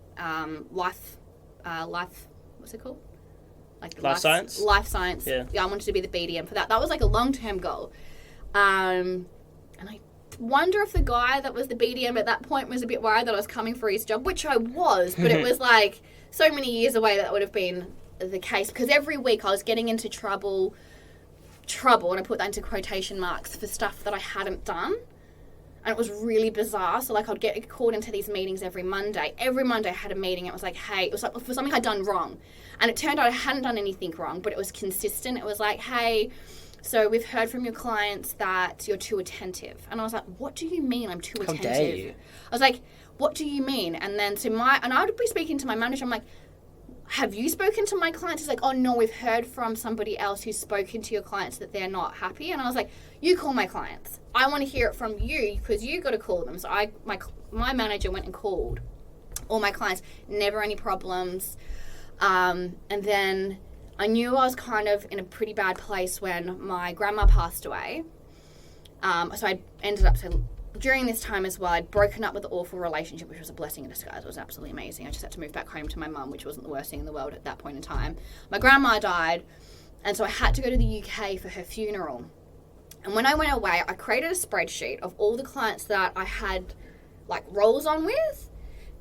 life, what's it called? Like life science? Life science. Yeah, I wanted to be the BDM for that. That was like a long-term goal. And I wonder if the guy that was the BDM at that point was a bit worried that I was coming for his job, which I was, but it was like so many years away that would have been the case, because every week I was getting into trouble, and I put that into quotation marks, for stuff that I hadn't done. And it was really bizarre. So, like, I'd get called into these meetings every Monday. Every Monday I had a meeting. It was like, hey, it was like for something I'd done wrong. And it turned out I hadn't done anything wrong, but it was consistent. It was like, hey, so we've heard from your clients that you're too attentive. And I was like, what do you mean I'm too attentive? How dare you? I was like, what do you mean? And then and I would be speaking to my manager. I'm like, have you spoken to my clients? He's like, oh no, we've heard from somebody else who's spoken to your clients that they're not happy. And I was like, you call my clients. I want to hear it from you because you got to call them. So my manager went and called all my clients, never any problems. And then I knew I was kind of in a pretty bad place when my grandma passed away. So I ended up, during this time as well, I'd broken up with an awful relationship, which was a blessing in disguise. It was absolutely amazing. I just had to move back home to my mum, which wasn't the worst thing in the world at that point in time. My grandma died, and so I had to go to the UK for her funeral. And when I went away, I created a spreadsheet of all the clients that I had, like, roles on with,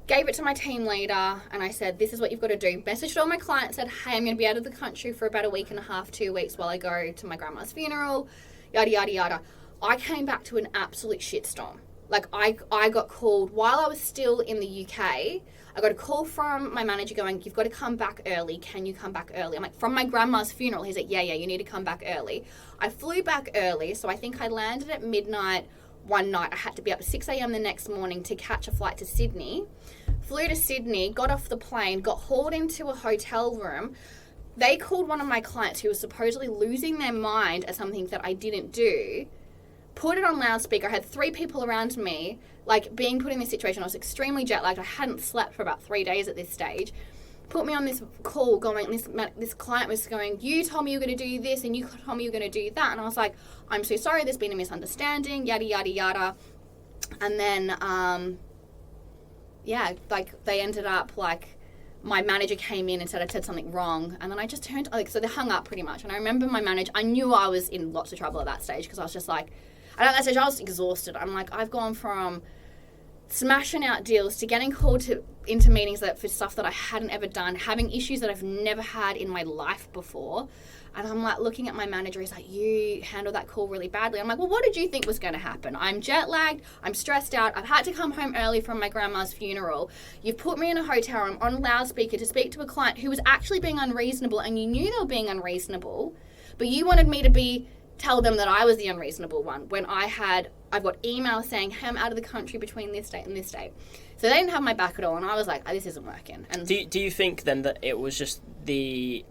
gave it to my team leader, and I said, this is what you've got to do. Messaged all my clients, said, hey, I'm going to be out of the country for about a week and a half, 2 weeks while I go to my grandma's funeral, yada, yada, yada. I came back to an absolute shitstorm. Like, I got called while I was still in the UK. I got a call from my manager going, you've got to come back early. Can you come back early? I'm like, from my grandma's funeral? He's like, yeah, you need to come back early. I flew back early, so I think I landed at midnight one night. I had to be up at 6 a.m. the next morning to catch a flight to Sydney. Flew to Sydney, got off the plane, got hauled into a hotel room. They called one of my clients who was supposedly losing their mind at something that I didn't do, put it on loudspeaker. I had 3 people around me, like, being put in this situation. I was extremely jet lagged. I hadn't slept for about 3 days at this stage. Put me on this call going, this client was going, you told me you were going to do this and you told me you were going to do that. And I was like, I'm so sorry, there's been a misunderstanding, yada, yada, yada. And then, like, they ended up, like, my manager came in and said I'd said something wrong, and then I just turned, like, so they hung up pretty much. And I remember my manager, I knew I was in lots of trouble at that stage because I was just like, at that stage I was exhausted. I'm like, I've gone from smashing out deals to getting called into meetings for stuff that I hadn't ever done, having issues that I've never had in my life before. And I'm like looking at my manager, he's like, you handled that call really badly. I'm like, well, what did you think was going to happen? I'm jet lagged, I'm stressed out, I've had to come home early from my grandma's funeral. You've put me in a hotel room on loudspeaker to speak to a client who was actually being unreasonable, and you knew they were being unreasonable, but you wanted me to tell them that I was the unreasonable one when I've got emails saying, hey, I'm out of the country between this date and this date. So they didn't have my back at all, and I was like, oh, this isn't working. And do you think then that it was just the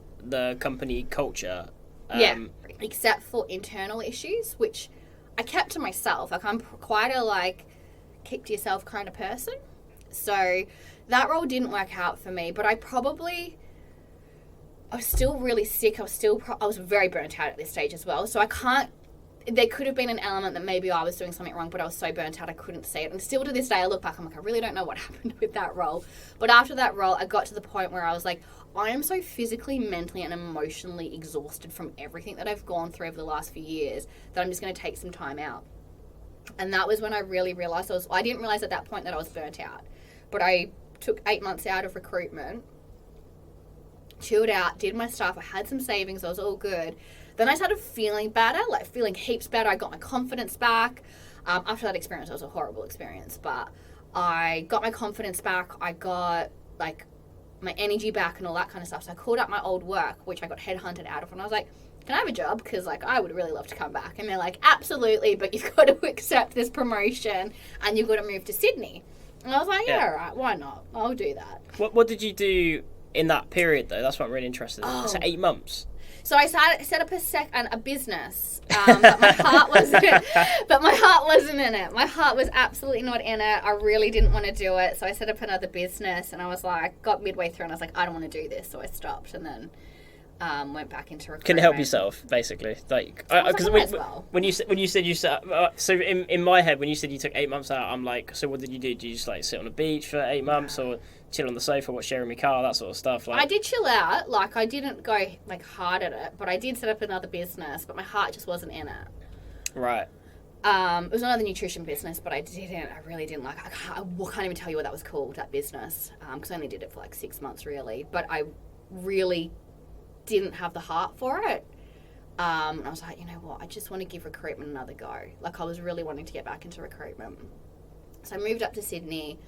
company culture? Yeah, except for internal issues, which I kept to myself. Like, I'm quite a, like, keep to yourself kind of person. So that role didn't work out for me, but I was still really sick. I was very burnt out at this stage as well. So there could have been an element that maybe I was doing something wrong, but I was so burnt out I couldn't see it. And still to this day, I look back, I'm like, I really don't know what happened with that role. But after that role, I got to the point where I was like, I am so physically, mentally, and emotionally exhausted from everything that I've gone through over the last few years that I'm just going to take some time out. And that was when I really realised I didn't realise at that point that I was burnt out. But I took 8 months out of recruitment, chilled out, did my stuff. I had some savings. I was all good. Then I started feeling better, like feeling heaps better. I got my confidence back. After that experience, it was a horrible experience, but I got my confidence back. I got like my energy back and all that kind of stuff. So I called up my old work, which I got headhunted out of, and I was like, can I have a job? Because like I would really love to come back. And they're like, absolutely, but you've got to accept this promotion and you've got to move to Sydney. And I was like, yeah, all right, why not? I'll do that. What did you do in that period though? That's what I'm really interested in. Oh. So 8 months. So I set up a business, but my heart wasn't. But my heart wasn't in it. My heart was absolutely not in it. I really didn't want to do it. So I set up another business, and I was like, got midway through, and I was like, I don't want to do this. So I stopped, and then went back into recruitment. Couldn't help yourself, basically. Like, because when you said you set, so in my head when you said you took 8 months out, I'm like, so what did you do? Did you just like sit on a beach for 8 months, or chill on the sofa, watch Jeremy Carr, that sort of stuff? Like, I did chill out. Like, I didn't go like hard at it, but I did set up another business. But my heart just wasn't in it. Right. It was another nutrition business, but I really didn't like. I can't even tell you what that was called, that business, because I only did it for like 6 months, really. But I really didn't have the heart for it. And I was like, you know what? I just want to give recruitment another go. Like, I was really wanting to get back into recruitment. So I moved up to Sydney.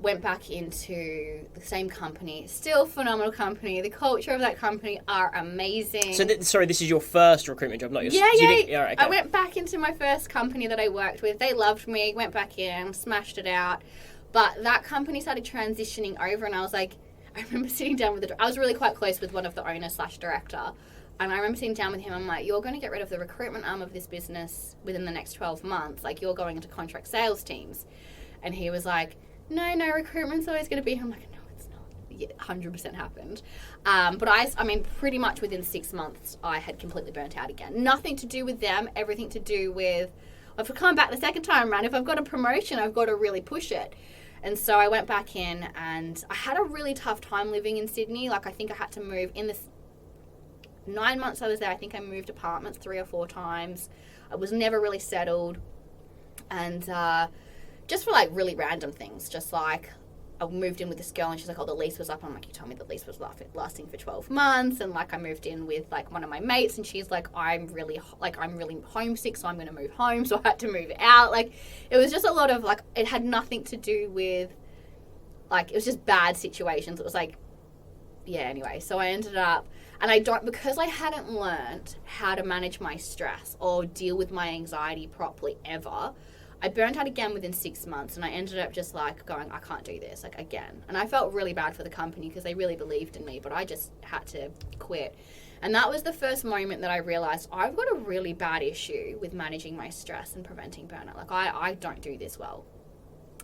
Went back into the same company. Still phenomenal company. The culture of that company are amazing. So, this is your first recruitment job, not your... Yeah. Right, okay. I went back into my first company that I worked with. They loved me. Went back in, smashed it out. But that company started transitioning over, and I was like, I remember sitting down with I was really quite close with one of the owners/director. And I remember sitting down with him. I'm like, you're going to get rid of the recruitment arm of this business within the next 12 months. Like, you're going into contract sales teams. And he was like, no, recruitment's always going to be here. I'm like, no, it's not. Yeah, 100% happened. But I mean, pretty much within 6 months, I had completely burnt out again. Nothing to do with them, everything to do with, if I come back the second time around, if I've got a promotion, I've got to really push it. And so I went back in, and I had a really tough time living in Sydney. Like, I think I had to move in this 9 months I was there. I think I moved apartments 3 or 4 times. I was never really settled. And just for like really random things, just like I moved in with this girl and she's like, oh, the lease was up. I'm like, you told me the lease was lasting for 12 months. And like I moved in with like one of my mates and she's like, I'm really homesick, so I'm going to move home. So I had to move out. Like, it was just a lot of like, it had nothing to do with like, it was just bad situations. It was like, yeah, anyway. So I ended up, and because I hadn't learned how to manage my stress or deal with my anxiety properly ever, I burnt out again within 6 months, and I ended up just like going, I can't do this, like again. And I felt really bad for the company because they really believed in me, but I just had to quit. And that was the first moment that I realized I've got a really bad issue with managing my stress and preventing burnout. Like I don't do this well.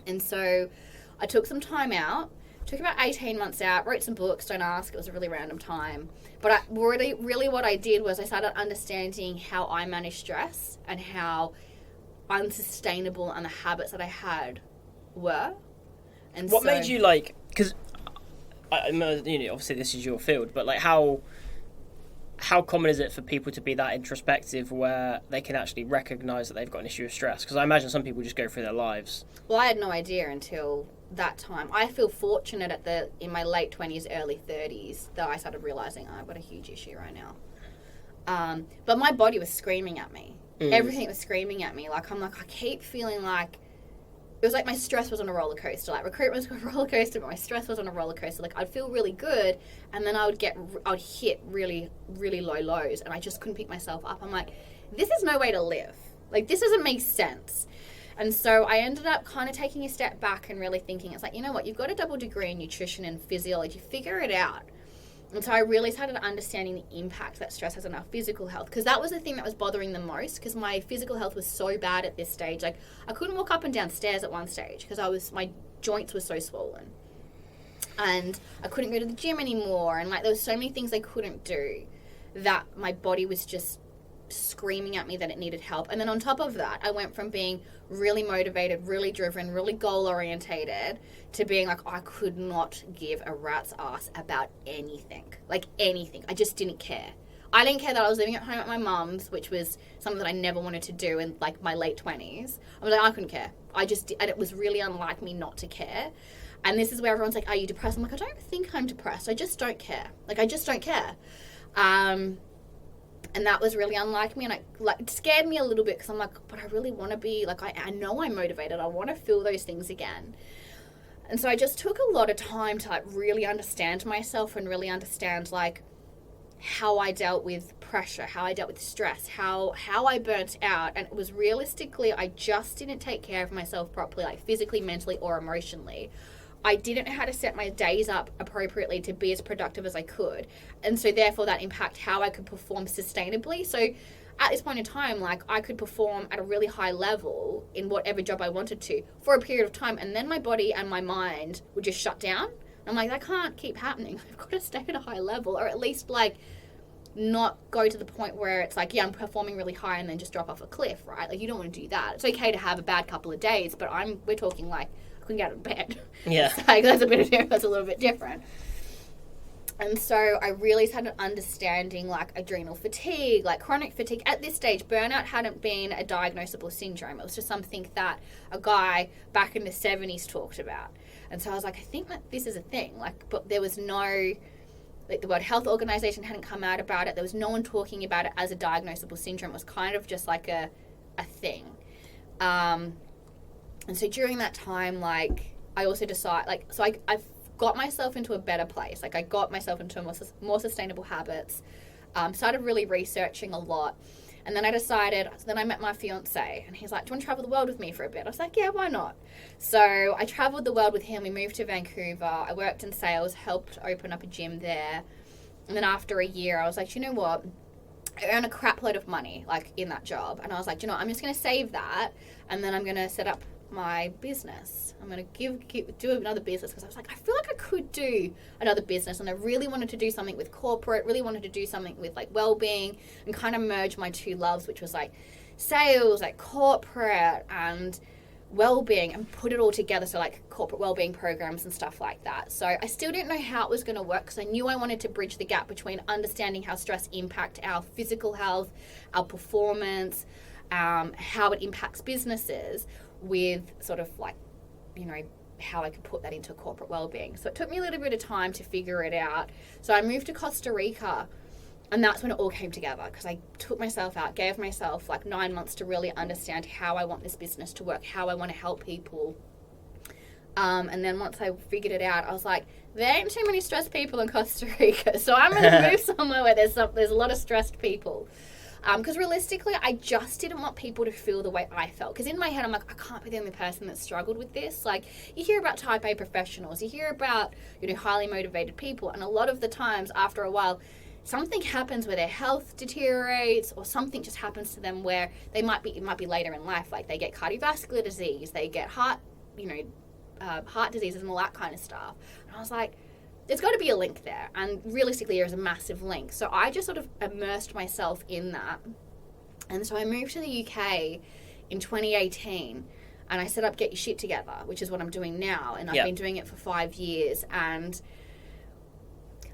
And so I took some time out, took about 18 months out, wrote some books, don't ask, it was a really random time. But really what I did was I started understanding how I manage stress and how unsustainable and the habits that I had were. And what made you like, because obviously this is your field, but like how common is it for people to be that introspective where they can actually recognise that they've got an issue of stress? Because I imagine some people just go through their lives. Well, I had no idea until that time. I feel fortunate in my late 20s, early 30s that I started realising I've got a huge issue right now. But my body was screaming at me. Everything was screaming at me. Like, I keep feeling like, it was like my stress was on a roller coaster. Like, recruitment was on a roller coaster, but my stress was on a roller coaster. Like, I'd feel really good, and then I would hit really, really low lows, and I just couldn't pick myself up. I'm like, this is no way to live. Like, this doesn't make sense. And so I ended up kind of taking a step back and really thinking, it's like, you know what, you've got a double degree in nutrition and physiology, figure it out. And so I really started understanding the impact that stress has on our physical health, because that was the thing that was bothering the most, because my physical health was so bad at this stage. Like, I couldn't walk up and down stairs at one stage because my joints were so swollen. And I couldn't go to the gym anymore. And like, there was so many things I couldn't do that my body was just screaming at me that it needed help. And then on top of that, I went from being really motivated, really driven, really goal orientated to being like, I could not give a rat's ass about anything. Like anything. I just didn't care. I didn't care that I was living at home at my mum's, which was something that I never wanted to do in like my late 20s. I was like, I couldn't care. And it was really unlike me not to care. And this is where everyone's like, are you depressed? I'm like, I don't think I'm depressed. I just don't care. Like, I just don't care. And that was really unlike me, and it scared me a little bit, because I'm like, but I really want to be, like, I know I'm motivated. I want to feel those things again. And so I just took a lot of time to, like, really understand myself and really understand, like, how I dealt with pressure, how I dealt with stress, how I burnt out. And it was realistically, I just didn't take care of myself properly, like physically, mentally, or emotionally. I didn't know how to set my days up appropriately to be as productive as I could. And so therefore that impacted how I could perform sustainably. So at this point in time, like, I could perform at a really high level in whatever job I wanted to for a period of time. And then my body and my mind would just shut down. I'm like, that can't keep happening. I've got to stay at a high level, or at least like not go to the point where it's like, yeah, I'm performing really high and then just drop off a cliff, right? Like, you don't want to do that. It's okay to have a bad couple of days, but we're talking like, I couldn't get out of bed. Yeah. Like, that's a little bit different. And so I really started understanding, like, adrenal fatigue, like chronic fatigue. At this stage, burnout hadn't been a diagnosable syndrome. It was just something that a guy back in the 70s talked about. And so I was like, I think that this is a thing. Like, but there was no, like, the World Health Organization hadn't come out about it. There was no one talking about it as a diagnosable syndrome. It was kind of just like a thing. And so during that time, like, I also decided, like, so I've got myself into a better place. Like, I got myself into more sustainable habits, started really researching a lot. And then I decided, then I met my fiance, and he's like, do you want to travel the world with me for a bit? I was like, yeah, why not? So I traveled the world with him. We moved to Vancouver. I worked in sales, helped open up a gym there. And then after a year, I was like, you know what? I earn a crap load of money, like, in that job. And I was like, you know what? I'm just going to save that, and then I'm going to set up my business. I'm going to do another business, because I was like, I feel like I could do another business, and I really wanted to do something with corporate, really wanted to do something with, like, well-being, and kind of merge my two loves, which was like sales, like corporate and well-being, and put it all together. So like corporate well-being programs and stuff like that. So I still didn't know how it was going to work, because I knew I wanted to bridge the gap between understanding how stress impacts our physical health, our performance, how it impacts businesses, with sort of like, you know, how I could put that into corporate well-being. So it took me a little bit of time to figure it out. So I moved to Costa Rica, and that's when it all came together, because I took myself out, gave myself like 9 months to really understand how I want this business to work, how I want to help people. And then once I figured it out, I was like, there ain't too many stressed people in Costa Rica, so I'm going to move somewhere where there's a lot of stressed people. Because realistically, I just didn't want people to feel the way I felt. Because in my head, I'm like, I can't be the only person that struggled with this. Like, you hear about type A professionals, you hear about, you know, highly motivated people, and a lot of the times, after a while, something happens where their health deteriorates, or something just happens to them where it might be later in life. Like, they get cardiovascular disease, they get heart diseases and all that kind of stuff. And I was like, there's got to be a link there, and realistically there is a massive link. So I just sort of immersed myself in that, and so I moved to the UK in 2018, and I set up Get Your Shit Together, which is what I'm doing now, and I've been doing it for 5 years. And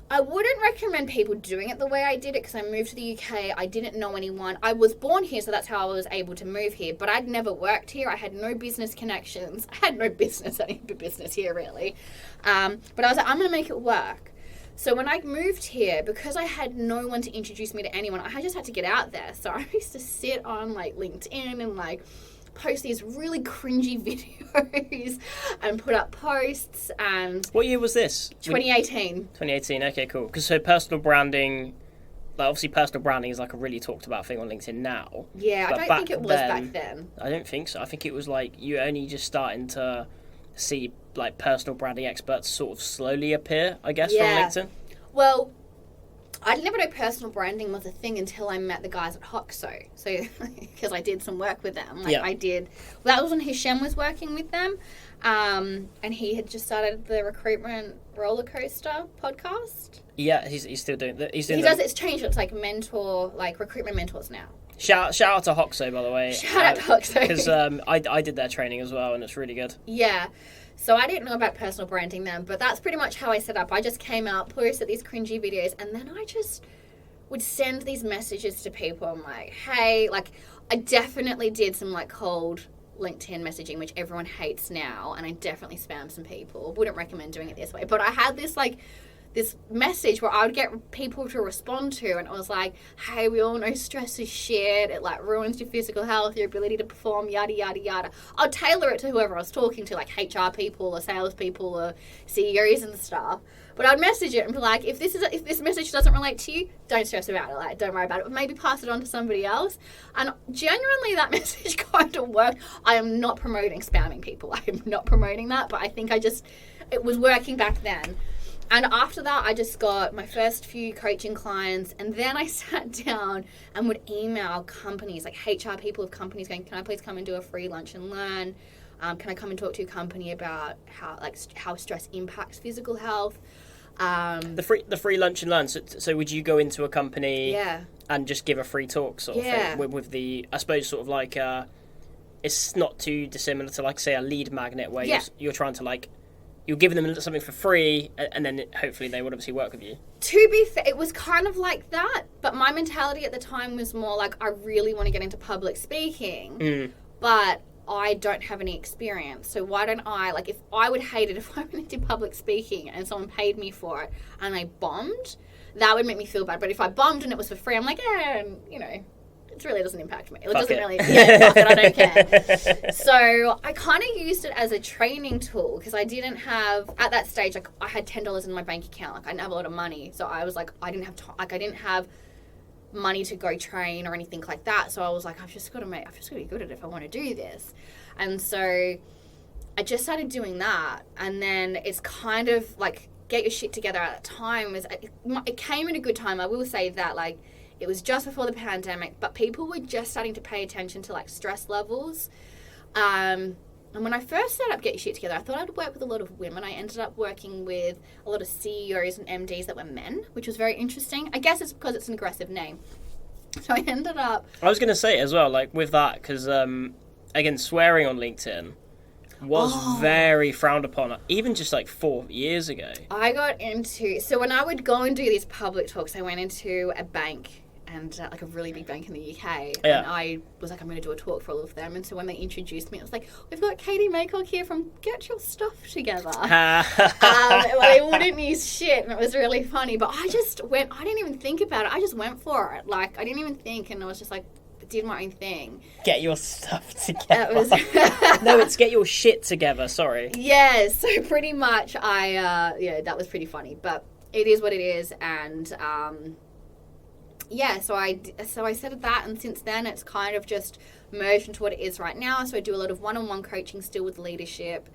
I wouldn't recommend people doing it the way I did it, because I moved to the UK. I didn't know anyone. I was born here, so that's how I was able to move here. But I'd never worked here. I had no business connections. I had no business. I didn't do business here, really. But I was like, I'm going to make it work. So when I moved here, because I had no one to introduce me to anyone, I just had to get out there. So I used to sit on, like, LinkedIn and, like, post these really cringy videos and put up posts. And what year was this? 2018. 2018. Okay, cool. Because so personal branding, like, obviously personal branding is like a really talked about thing on LinkedIn now. Yeah, I don't think it was back then. I don't think so. I think it was like you only just starting to see, like, personal branding experts sort of slowly appear, I guess, from LinkedIn. Well, I never know personal branding was a thing until I met the guys at Hoxo. So, because I did some work with them. That was when Hishem was working with them. And he had just started the Recruitment Roller Coaster podcast. Yeah, he's still doing that. It's changed. It's like recruitment mentors now. Shout out to Hoxo, by the way. Shout out to Hoxo. Because I did their training as well, and it's really good. Yeah. So I didn't know about personal branding then, but that's pretty much how I set up. I just came out, posted these cringy videos, and then I just would send these messages to people. I'm like, hey, like, I definitely did some, like, cold LinkedIn messaging, which everyone hates now, and I definitely spammed some people. Wouldn't recommend doing it this way. But I had this, like, this message where I would get people to respond to, and it was like, hey, we all know stress is shit. It, like, ruins your physical health, your ability to perform, yada, yada, yada. I'll tailor it to whoever I was talking to, like HR people or salespeople or CEOs and stuff. But I'd message it and be like, if this message doesn't relate to you, don't stress about it. Like, don't worry about it. Maybe pass it on to somebody else. And genuinely, that message kind of worked. I am not promoting spamming people. I am not promoting that. But I think it was working back then. And after that, I just got my first few coaching clients, and then I sat down and would email companies, like HR people of companies, going, can I please come and do a free lunch and learn? Can I come and talk to a company about how stress impacts physical health? The free lunch and learn. So would you go into a company and just give a free talk sort of thing with the, I suppose, sort of like it's not too dissimilar to, like, say, a lead magnet where you're trying to, like, you're giving them something for free, and then hopefully they would obviously work with you. To be fair, it was kind of like that, but my mentality at the time was more like, I really want to get into public speaking, but I don't have any experience. So why don't I, like, if I would hate it if I went into public speaking and someone paid me for it and I bombed, that would make me feel bad. But if I bombed and it was for free, I'm like, it really doesn't impact me. It doesn't really, fuck it, I don't care. So I kind of used it as a training tool because I didn't have, at that stage, like, I had $10 in my bank account. Like, I didn't have a lot of money. So I was like, I didn't have money to go train or anything like that. So I was like, I've just got to be good at it if I want to do this. And so I just started doing that. And then it's kind of like, get your shit together at that time. It came at a good time. I will say that, like, it was just before the pandemic, but people were just starting to pay attention to, like, stress levels. And when I first set up Get Your Shit Together, I thought I'd work with a lot of women. I ended up working with a lot of CEOs and MDs that were men, which was very interesting. I guess it's because it's an aggressive name. So I ended up... I was going to say as well, like, with that, because, again, swearing on LinkedIn was very frowned upon, even just, like, 4 years ago. I got into... So when I would go and do these public talks, I went into a bank, and like a really big bank in the UK, and I was like, I'm going to do a talk for all of them. And so when they introduced me, it was like, we've got Katie Maycock here from Get Your Stuff Together. They wouldn't use shit, and it was really funny. But I just went, I didn't even think about it. I just went for it. Like, I didn't even think, and I was just like, did my own thing. Get your stuff together. No, it's get your shit together, sorry. Yeah, so pretty much that was pretty funny. But it is what it is, and... so I said that, and since then it's kind of just merged into what it is right now. So I do a lot of one-on-one coaching still with leadership,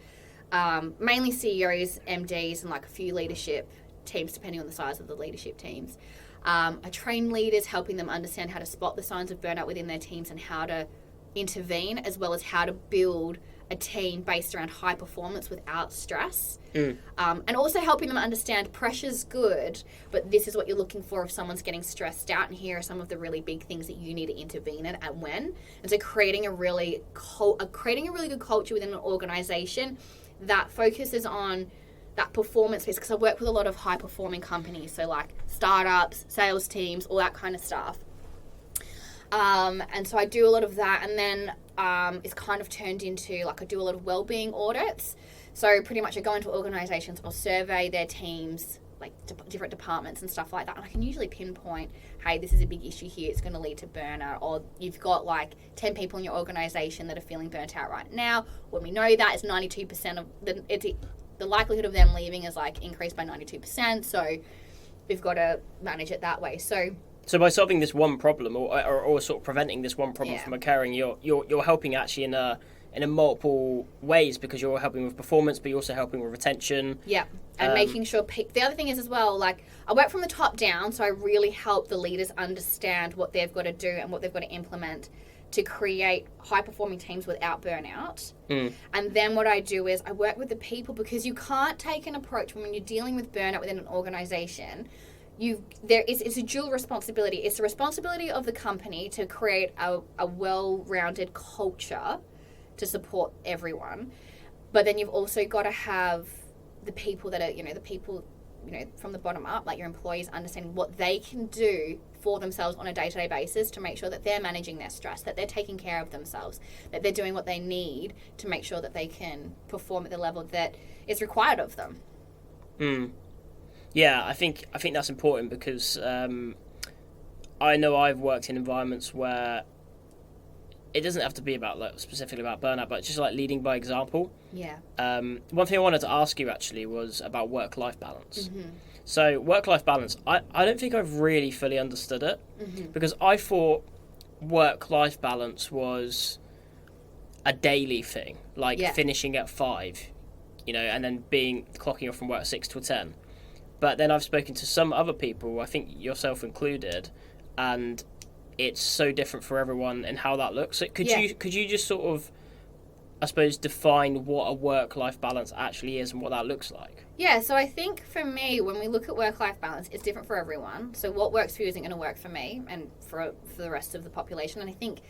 mainly CEOs, MDs, and like a few leadership teams, depending on the size of the leadership teams. I train leaders, helping them understand how to spot the signs of burnout within their teams and how to intervene, as well as how to build a team based around high performance without stress. And also helping them understand pressure's good, but this is what you're looking for if someone's getting stressed out, and here are some of the really big things that you need to intervene in and when. And so creating a really good culture within an organization that focuses on that performance piece, because I work with a lot of high performing companies, so like startups, sales teams, all that kind of stuff. And so I do a lot of that, and then it's kind of turned into, like, I do a lot of wellbeing audits. So pretty much I go into organizations, I'll survey their teams, like different departments and stuff like that, and I can usually pinpoint, hey, this is a big issue here, it's going to lead to burnout, or you've got like 10 people in your organization that are feeling burnt out right now. When we know that, it's 92% of the likelihood of them leaving is like increased by 92%, so we've got to manage it that way. So by solving this one problem, or sort of preventing this one problem from occurring, you're helping actually in a multiple ways, because you're helping with performance, but you're also helping with retention. Yeah, and making sure the other thing is as well, like, I work from the top down, so I really help the leaders understand what they've got to do and what they've got to implement to create high-performing teams without burnout. And then what I do is I work with the people, because you can't take an approach when you're dealing with burnout within an organization. It's a dual responsibility. It's the responsibility of the company to create a well-rounded culture to support everyone. But then you've also got to have the people that are, the people, from the bottom up, like your employees, understanding what they can do for themselves on a day-to-day basis to make sure that they're managing their stress, that they're taking care of themselves, that they're doing what they need to make sure that they can perform at the level that is required of them. Yeah, I think that's important, because I know I've worked in environments where it doesn't have to be about, like, specifically about burnout, but just like leading by example. Yeah. One thing I wanted to ask you actually was about work-life balance. So work-life balance, I don't think I've really fully understood it, because I thought work-life balance was a daily thing, like finishing at 5, and then clocking off from work at 6 till 10. But then I've spoken to some other people, I think yourself included, and it's so different for everyone and how that looks. So could you just sort of, I suppose, define what a work-life balance actually is and what that looks like? Yeah, so I think for me, when we look at work-life balance, it's different for everyone. So what works for you isn't going to work for me and for the rest of the population. And I think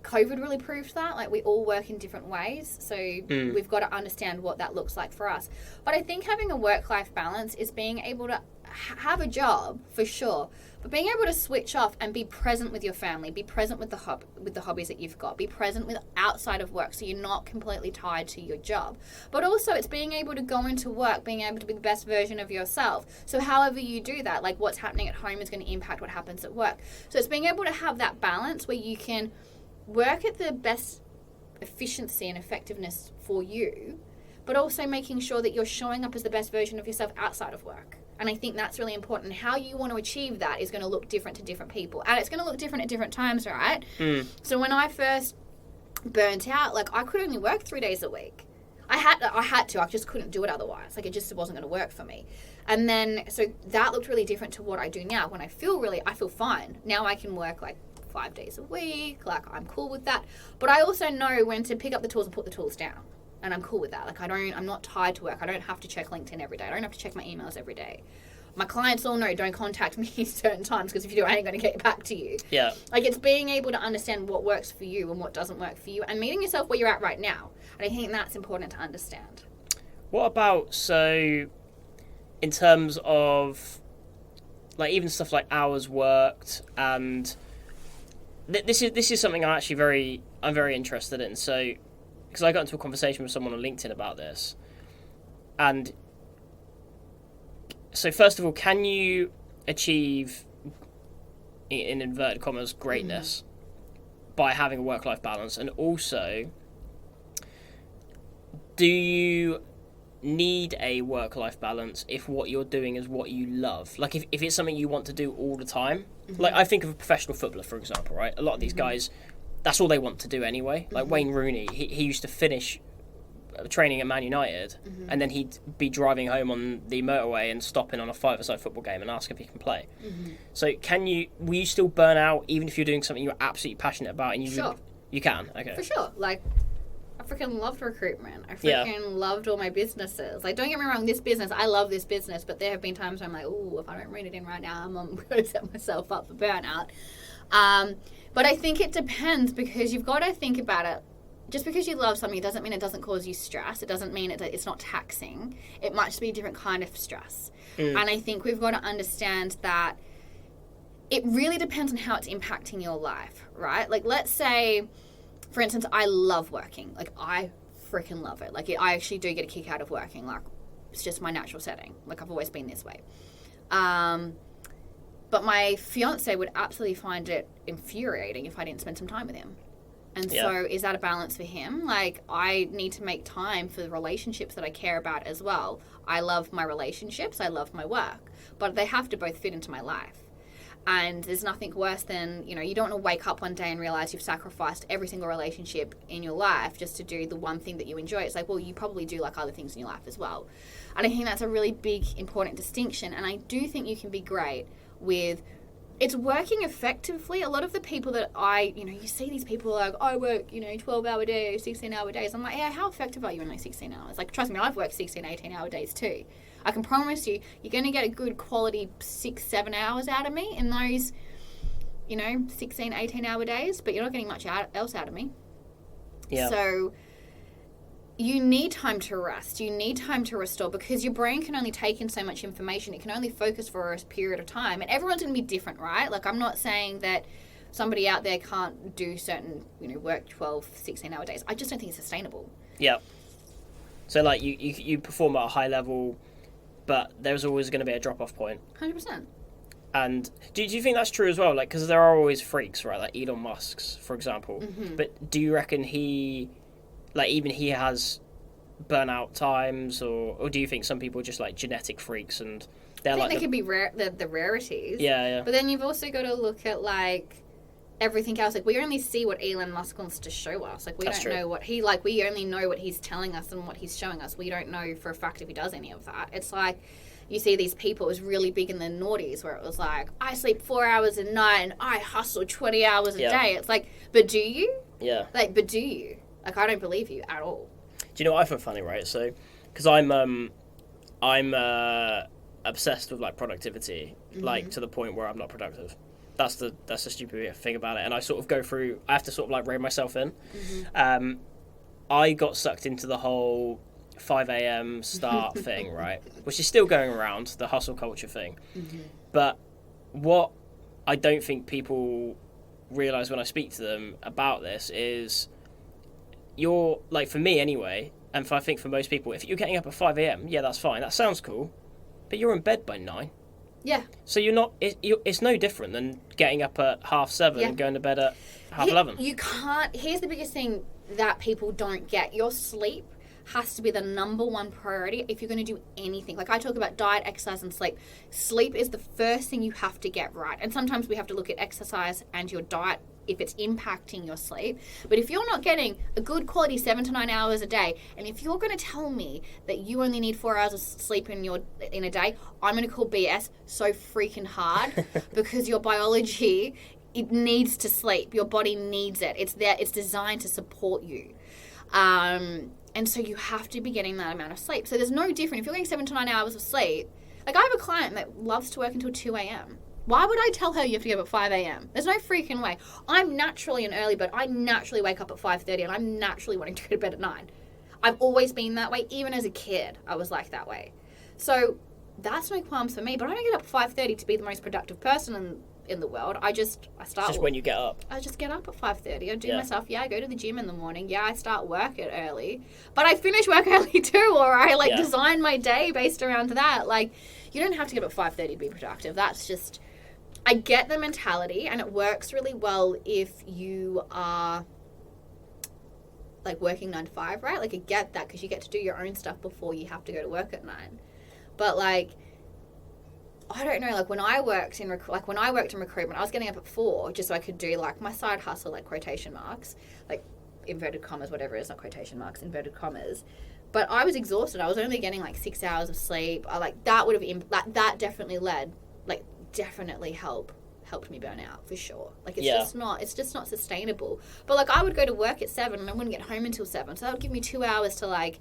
COVID really proved that. Like, we all work in different ways, so we've got to understand what that looks like for us. But I think having a work-life balance is being able to have a job, for sure, but being able to switch off and be present with your family, be present with the hobbies that you've got, be present with outside of work, so you're not completely tied to your job. But also, it's being able to go into work, being able to be the best version of yourself. So however you do that, like, what's happening at home is going to impact what happens at work. So it's being able to have that balance where you can work at the best efficiency and effectiveness for you, but also making sure that you're showing up as the best version of yourself outside of work. And I think that's really important. How you want to achieve that is going to look different to different people. And it's going to look different at different times, right? So when I first burnt out, like, I could only work 3 days a week. I had to. I just couldn't do it otherwise. Like, it just wasn't going to work for me. And then, so that looked really different to what I do now. When I feel fine. Now I can work, like, 5 days a week. Like, I'm cool with that. But I also know when to pick up the tools and put the tools down. And I'm cool with that. Like, I'm not tied to work. I don't have to check LinkedIn every day. I don't have to check my emails every day. My clients all know, don't contact me certain times, because if you do, I ain't going to get back to you. Yeah. Like, it's being able to understand what works for you and what doesn't work for you, and meeting yourself where you're at right now. And I think that's important to understand. What about, so, in terms of, like, even stuff like hours worked, and this is something I'm very interested in. So, because I got into a conversation with someone on LinkedIn about this, and so first of all, can you achieve, in inverted commas, greatness by having a work-life balance? And also, do you need a work-life balance if what you're doing is what you love? Like, if it's something you want to do all the time? Like, I think of a professional footballer, for example, right? A lot of these guys, that's all they want to do anyway. Like, Wayne Rooney, he used to finish training at Man United, and then he'd be driving home on the motorway and stopping on a five-a-side football game and ask if he can play. So will you still burn out even if you're doing something you're absolutely passionate about? And you can? Okay. For sure. Like, I freaking loved recruitment. I freaking loved all my businesses. Like, don't get me wrong, this business, I love this business, but there have been times where I'm like, ooh, if I don't rein it in right now, I'm going to set myself up for burnout. But I think it depends, because you've got to think about it. Just because you love something, it doesn't mean it doesn't cause you stress. It doesn't mean it's not taxing. It might just be a different kind of stress. And I think we've got to understand that it really depends on how it's impacting your life, right? Like, let's say, for instance, I love working. Like, I freaking love it. Like, I actually do get a kick out of working. Like, it's just my natural setting. Like, I've always been this way. But my fiance would absolutely find it infuriating if I didn't spend some time with him. And so is that a balance for him? Like, I need to make time for the relationships that I care about as well. I love my relationships. I love my work. But they have to both fit into my life. And there's nothing worse than, you don't want to wake up one day and realize you've sacrificed every single relationship in your life just to do the one thing that you enjoy. It's like, well, you probably do like other things in your life as well. And I think that's a really big, important distinction. And I do think you can be great with, it's working effectively. A lot of the people that you see these people like, I work, 12-hour days, 16-hour days. I'm like, yeah, how effective are you in like 16 hours? Like, trust me, I've worked 16, 18-hour days too. I can promise you, you're going to get a good quality 6-7 hours out of me in those, 16, 18-hour days, but you're not getting much else out of me. Yeah. So you need time to rest. You need time to restore, because your brain can only take in so much information. It can only focus for a period of time. And everyone's going to be different, right? Like, I'm not saying that somebody out there can't do certain, work 12, 16-hour days. I just don't think it's sustainable. Yeah. So, like, you perform at a high level, but there's always going to be a drop-off point. 100%. And do you think that's true as well? Like, because there are always freaks, right? Like Elon Musk's, for example. Mm-hmm. But do you reckon he has burnout times, or do you think some people are just like genetic freaks and they're I think like they could be rare, the rarities. Yeah. But then you've also got to look at like everything else. Like, we only see what Elon Musk wants to show us. Like, we That's don't true. know what we only know what he's telling us and what he's showing us. We don't know for a fact if he does any of that. It's like, you see these people, it was really big in the noughties where it was like, I sleep 4 hours a night and I hustle 20 hours a day. It's like, but do you? Yeah. Like, but do you? Like, I don't believe you at all. Do you know what I find funny, right? So, because I'm obsessed with like productivity, like to the point where I'm not productive. That's the stupid thing about it. And I sort of go through, I have to sort of like rein myself in. I got sucked into the whole 5 a.m. start thing, right? Which is still going around, the hustle culture thing. But what I don't think people realise when I speak to them about this is, you're, like, for me anyway, and I think for most people, if you're getting up at 5 a.m, yeah, that's fine, that sounds cool, but you're in bed by 9. Yeah. So you're not, it's no different than getting up at 7:30 and going to bed at 11:30. You can't, here's the biggest thing that people don't get. Your sleep has to be the number one priority if you're going to do anything. Like, I talk about diet, exercise, and sleep. Sleep is the first thing you have to get right. And sometimes we have to look at exercise and your diet if it's impacting your sleep. But if you're not getting a good quality 7 to 9 hours a day, and if you're going to tell me that you only need 4 hours of sleep in a day, I'm going to call BS so freaking hard because your biology, it needs to sleep. Your body needs it. It's there. It's designed to support you. And so you have to be getting that amount of sleep. So there's no different. If you're getting 7 to 9 hours of sleep, like, I have a client that loves to work until 2 a.m. Why would I tell her you have to get up at 5 a.m? There's no freaking way. I'm naturally an early bird. I naturally wake up at 5:30 and I'm naturally wanting to go to bed at 9. I've always been that way. Even as a kid, I was like that way. So that's no qualms for me. But I don't get up at 5:30 to be the most productive person in the world. I start. It's just when you get up. I just get up at 5:30. I do myself. I go to the gym in the morning. I start work at early, but I finish work early too, or I design my day based around that. Like, you don't have to get up at 5:30 to be productive. That's just, I get the mentality, and it works really well if you are like working 9 to 5, right? Like, I get that because you get to do your own stuff before you have to go to work at 9. But like, I don't know, like when I worked in recruitment, I was getting up at 4 just so I could do like my side hustle, like quotation marks, like inverted commas, whatever it is, not quotation marks, inverted commas. But I was exhausted. I was only getting like 6 hours of sleep. That definitely helped me burn out for sure. Like, it's just not sustainable. But like, I would go to work at 7 and I wouldn't get home until 7. So that would give me 2 hours to like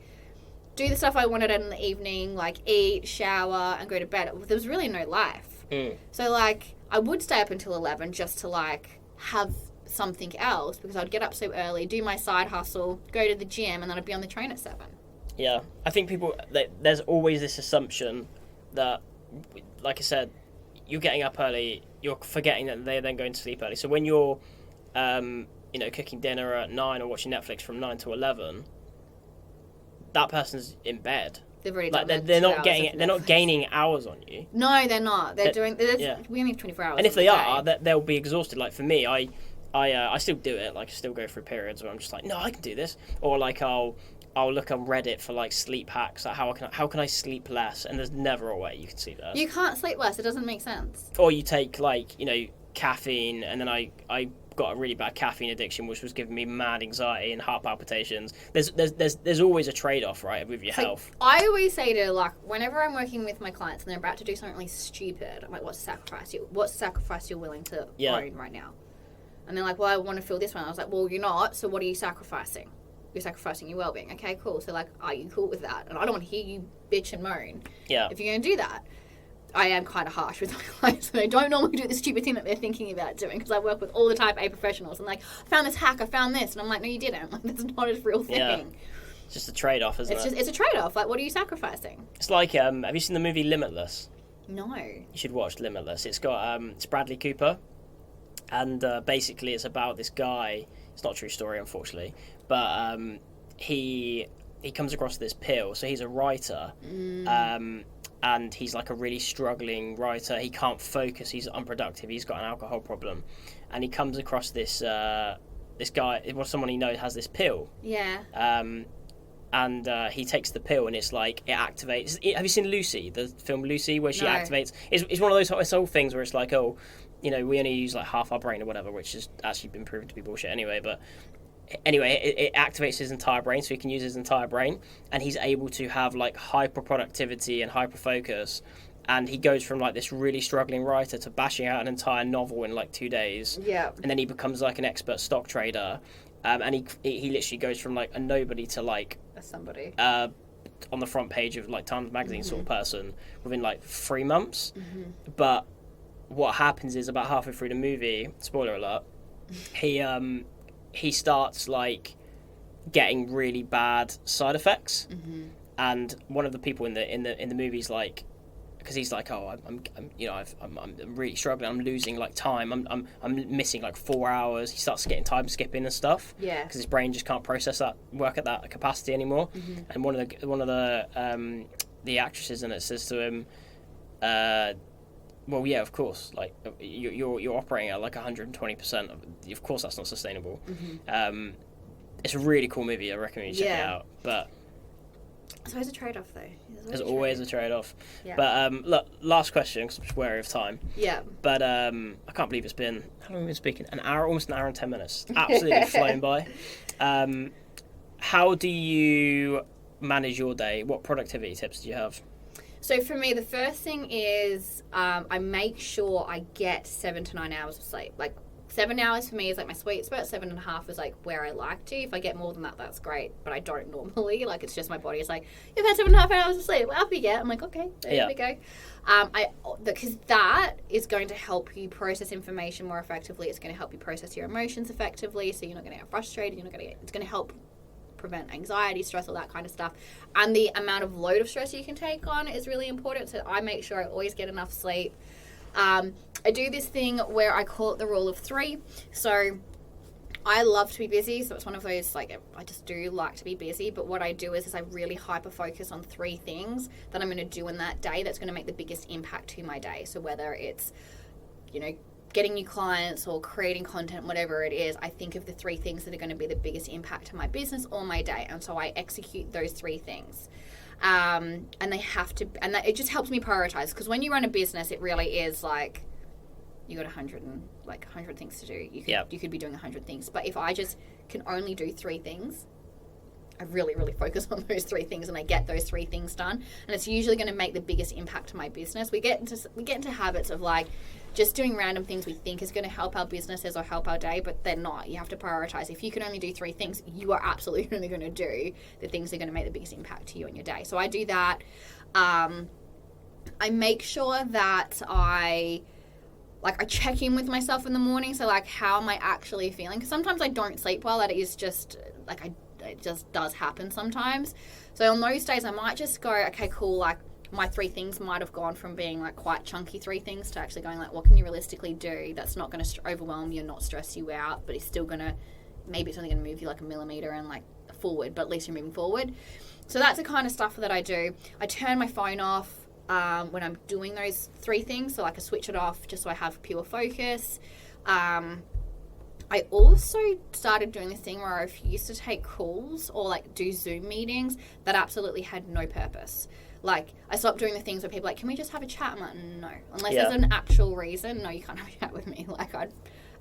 do the stuff I wanted in the evening, like eat, shower, and go to bed. There was really no life. So, like, I would stay up until 11 just to, like, have something else because I'd get up so early, do my side hustle, go to the gym, and then I'd be on the train at 7. Yeah. I think there's always this assumption that, like I said, you're getting up early, you're forgetting that they're then going to sleep early. So when you're, cooking dinner at 9 or watching Netflix from 9 to 11... that person's in bed. They've already like done they're not getting. They're not gaining hours on you. No, they're not. We only have 24 hours. And if they are, they'll be exhausted. Like for me, I still do it. Like I still go through periods where I'm just like, no, I can do this. Or like I'll I'll look on Reddit for like sleep hacks, like how can I sleep less, and there's never a way you can sleep less. You can't sleep less. It doesn't make sense. Or you take like, you know, caffeine, and then I got a really bad caffeine addiction, which was giving me mad anxiety and heart palpitations. There's always a trade-off, right, with your health. I always say to, like, whenever I'm working with my clients and they're about to do something really stupid, I'm like, what's the sacrifice you're willing to own right now? And they're like, well, I want to feel this one. I was like, well, you're not, so what are you sacrificing? You're sacrificing your well-being. Okay, cool. So, like, are you cool with that? And I don't want to hear you bitch and moan if you're going to do that. I am kind of harsh with my clients, and I don't normally do the stupid thing that they're thinking about doing, because I work with all the type A professionals. And like, I found this hack, I found this, and I'm like, no, you didn't. Like, that's not a real thing. Yeah. It's just a trade-off, isn't it? It's a trade-off. Like, what are you sacrificing? It's like, have you seen the movie Limitless? No. You should watch Limitless. It's got it's Bradley Cooper, and basically it's about this guy. It's not a true story, unfortunately, but he comes across this pill. So he's a writer. And he's like a really struggling writer. He can't focus. He's unproductive. He's got an alcohol problem, and he comes across this this guy, someone he knows has this pill. Yeah. And he takes the pill, and it's like it activates. Have you seen Lucy, the film Lucy, where she activates? It's one of those whole things where it's like, oh, you know, we only use like half our brain or whatever, which has actually been proven to be bullshit anyway. But anyway, it activates his entire brain, so he can use his entire brain, and he's able to have like hyper productivity and hyper focus. And he goes from like this really struggling writer to bashing out an entire novel in like 2 days. Yeah. And then he becomes like an expert stock trader, and he literally goes from like a nobody to like a somebody on the front page of like Times Magazine sort of person within like 3 months. But what happens is about halfway through the movie, spoiler alert, he starts like getting really bad side effects, and one of the people in the movie's like, because he's like, oh, I'm really struggling. I'm losing like time. I'm missing like 4 hours. He starts getting time skipping and stuff. Yeah. Because his brain just can't process that, work at that capacity anymore. And one of the actresses in it says to him, well, yeah, of course. Like you're operating at like 120%. Of course, that's not sustainable. It's a really cool movie. I recommend you check it out. But it's always a trade-off, though. There's always a trade-off. Yeah. But look, last question, because I'm just wary of time. Yeah. But I can't believe it's been, how long have we been speaking? Almost an hour and 10 minutes. Absolutely flown by. How do you manage your day? What productivity tips do you have? So for me, the first thing is I make sure I get 7 to 9 hours of sleep. Like 7 hours for me is like my sweet spot. 7.5 is like where I like to. If I get more than that, that's great. But I don't normally. Like, it's just my body. It's like, you've had 7.5 hours of sleep. Well, up you get. I'm like, okay, there we go. Because that is going to help you process information more effectively. It's going to help you process your emotions effectively. So you're not going to get frustrated. It's going to help prevent anxiety, stress, all that kind of stuff. And the amount of load of stress you can take on is really important. So I make sure I always get enough sleep. I do this thing where I call it the rule of 3. So I love to be busy. So it's one of those, like, I just do like to be busy. But what I do is I really hyper focus on 3 things that I'm going to do in that day that's going to make the biggest impact to my day. So whether it's, you know, getting new clients or creating content, whatever it is, I think of the 3 things that are going to be the biggest impact to my business or my day. And so I execute those 3 things. And they have to, and that, it just helps me prioritize, because when you run a business, it really is like you got 100 things to do. You could be doing 100 things, but if I just can only do 3 things, I really focus on those 3 things, and I get those 3 things done, and it's usually going to make the biggest impact to my business. We get into habits of like just doing random things we think is going to help our businesses or help our day, but they're not. You have to prioritize. If you can only do 3 things, you are absolutely only going to do the things that are going to make the biggest impact to you in your day. So I do that. I make sure that I check in with myself in the morning. So like, how am I actually feeling? Because sometimes I don't sleep well. That is just like, it just does happen sometimes. So on those days, I might just go, okay, cool, like my 3 things might have gone from being like quite chunky 3 things to actually going like, what can you realistically do that's not going to overwhelm you and not stress you out, but it's still going to, maybe it's only going to move you like a millimeter and like forward, but at least you're moving forward. So that's the kind of stuff that I do. I turn my phone off when I'm doing those 3 things. So like I switch it off just so I have pure focus. I also started doing this thing where I refused to take calls or like do Zoom meetings that absolutely had no purpose. Like, I stopped doing the things where people are like, can we just have a chat? I'm like, no. Unless there's an actual reason, no, you can't have a chat with me. Like,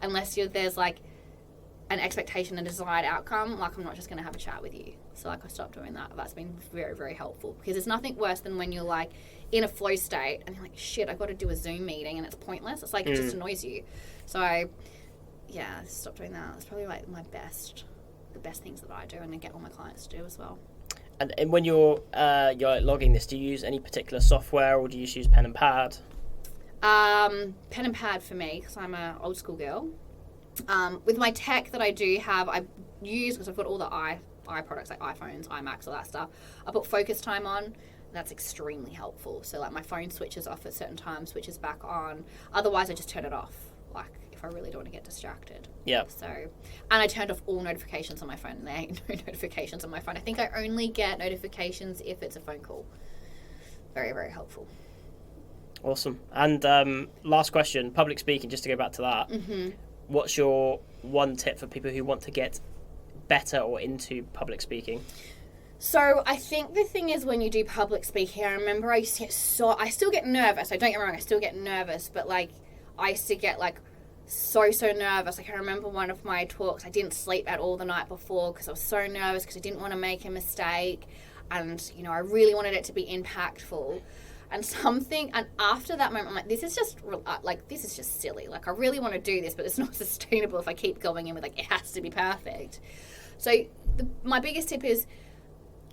unless there's like an expectation and desired outcome, like, I'm not just going to have a chat with you. So, like, I stopped doing that. That's been very, very helpful, because there's nothing worse than when you're like in a flow state and you're like, shit, I've got to do a Zoom meeting and it's pointless. It's like, it just annoys you. So, I stopped doing that. It's probably like the best things that I do and I get all my clients to do as well. And when you're logging this, do you use any particular software, or do you just use pen and pad? Pen and pad for me, because I'm an old school girl. With my tech that I do have, I use, because I've got all the i products like iPhones, iMacs, all that stuff. I put focus time on. And that's extremely helpful. So like my phone switches off at certain times, switches back on. Otherwise, I just turn it off. Like if I really don't want to get distracted. Yeah. So, and I turned off all notifications on my phone. And there ain't no notifications on my phone. I think I only get notifications if it's a phone call. Very, very helpful. Awesome. And last question, public speaking, just to go back to that. Mm-hmm. What's your one tip for people who want to get better or into public speaking? So I think the thing is, when you do public speaking, I remember I used to get I still get nervous. I don't get me wrong, I still get nervous, but like I used to get like so nervous. Like I remember one of my talks, I didn't sleep at all the night before because I was so nervous, because I didn't want to make a mistake, and you know, I really wanted it to be impactful. And after that moment, I'm like, this is just silly. Like, I really want to do this, but it's not sustainable if I keep going in with like, it has to be perfect. So my biggest tip is,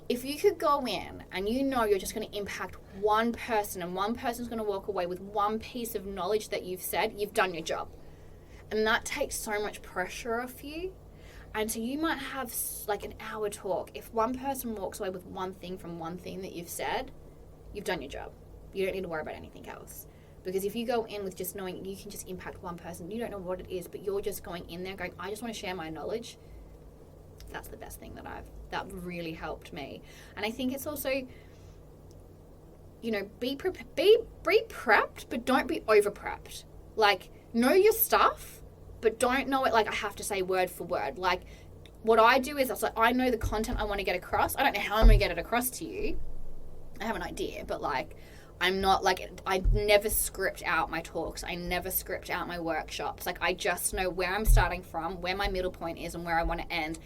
if you could go in and you know you're just going to impact one person, and one person's going to walk away with one piece of knowledge that you've said, you've done your job. And that takes so much pressure off you. And so you might have like an hour talk. If one person walks away with one thing from one thing that you've said, you've done your job. You don't need to worry about anything else. Because if you go in with just knowing you can just impact one person, you don't know what it is, but you're just going in there going, I just want to share my knowledge. That's the best thing that really helped me. And I think it's also, you know, be prepped, but don't be over prepped. Like, know your stuff, but don't know it like I have to say word for word. Like, what I do is I know the content I want to get across. I don't know how I'm going to get it across to you. I have an idea, but like, I'm not like, I never script out my talks. I never script out my workshops. Like, I just know where I'm starting from, where my middle point is, and where I want to end.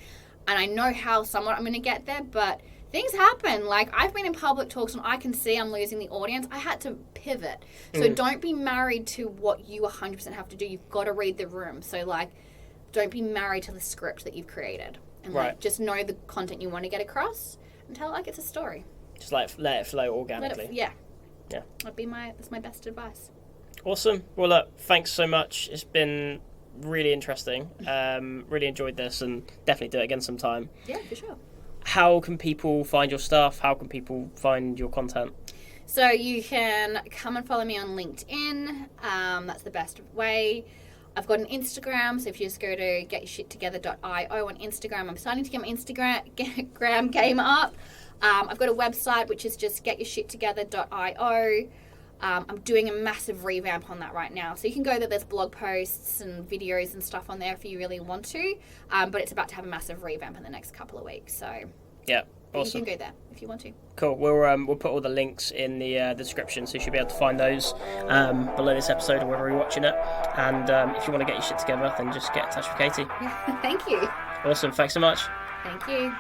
And I know how somewhat I'm going to get there, but things happen. Like, I've been in public talks and I can see I'm losing the audience. I had to pivot. So don't be married to what you 100% have to do. You've got to read the room. So like, don't be married to the script that you've created. And like, just know the content you want to get across and tell it like it's a story. Just like let it flow organically. Yeah. That's my best advice. Awesome. Well, look, thanks so much. It's been really interesting. Really enjoyed this, and definitely do it again sometime. Yeah, for sure. How can people find your stuff? How can people find your content? So you can come and follow me on LinkedIn. That's the best way. I've got an Instagram, so if you just go to getyourshittogether.io on Instagram, I'm starting to get my Instagram game up. I've got a website, which is just getyourshittogether.io. I'm doing a massive revamp on that right now. So you can go there. There's blog posts and videos and stuff on there if you really want to. But it's about to have a massive revamp in the next couple of weeks. So yeah, awesome. You can go there if you want to. Cool. We'll put all the links in the description, so you should be able to find those below this episode or wherever you're watching it. And if you want to get your shit together, then just get in touch with Katie. Thank you. Awesome. Thanks so much. Thank you.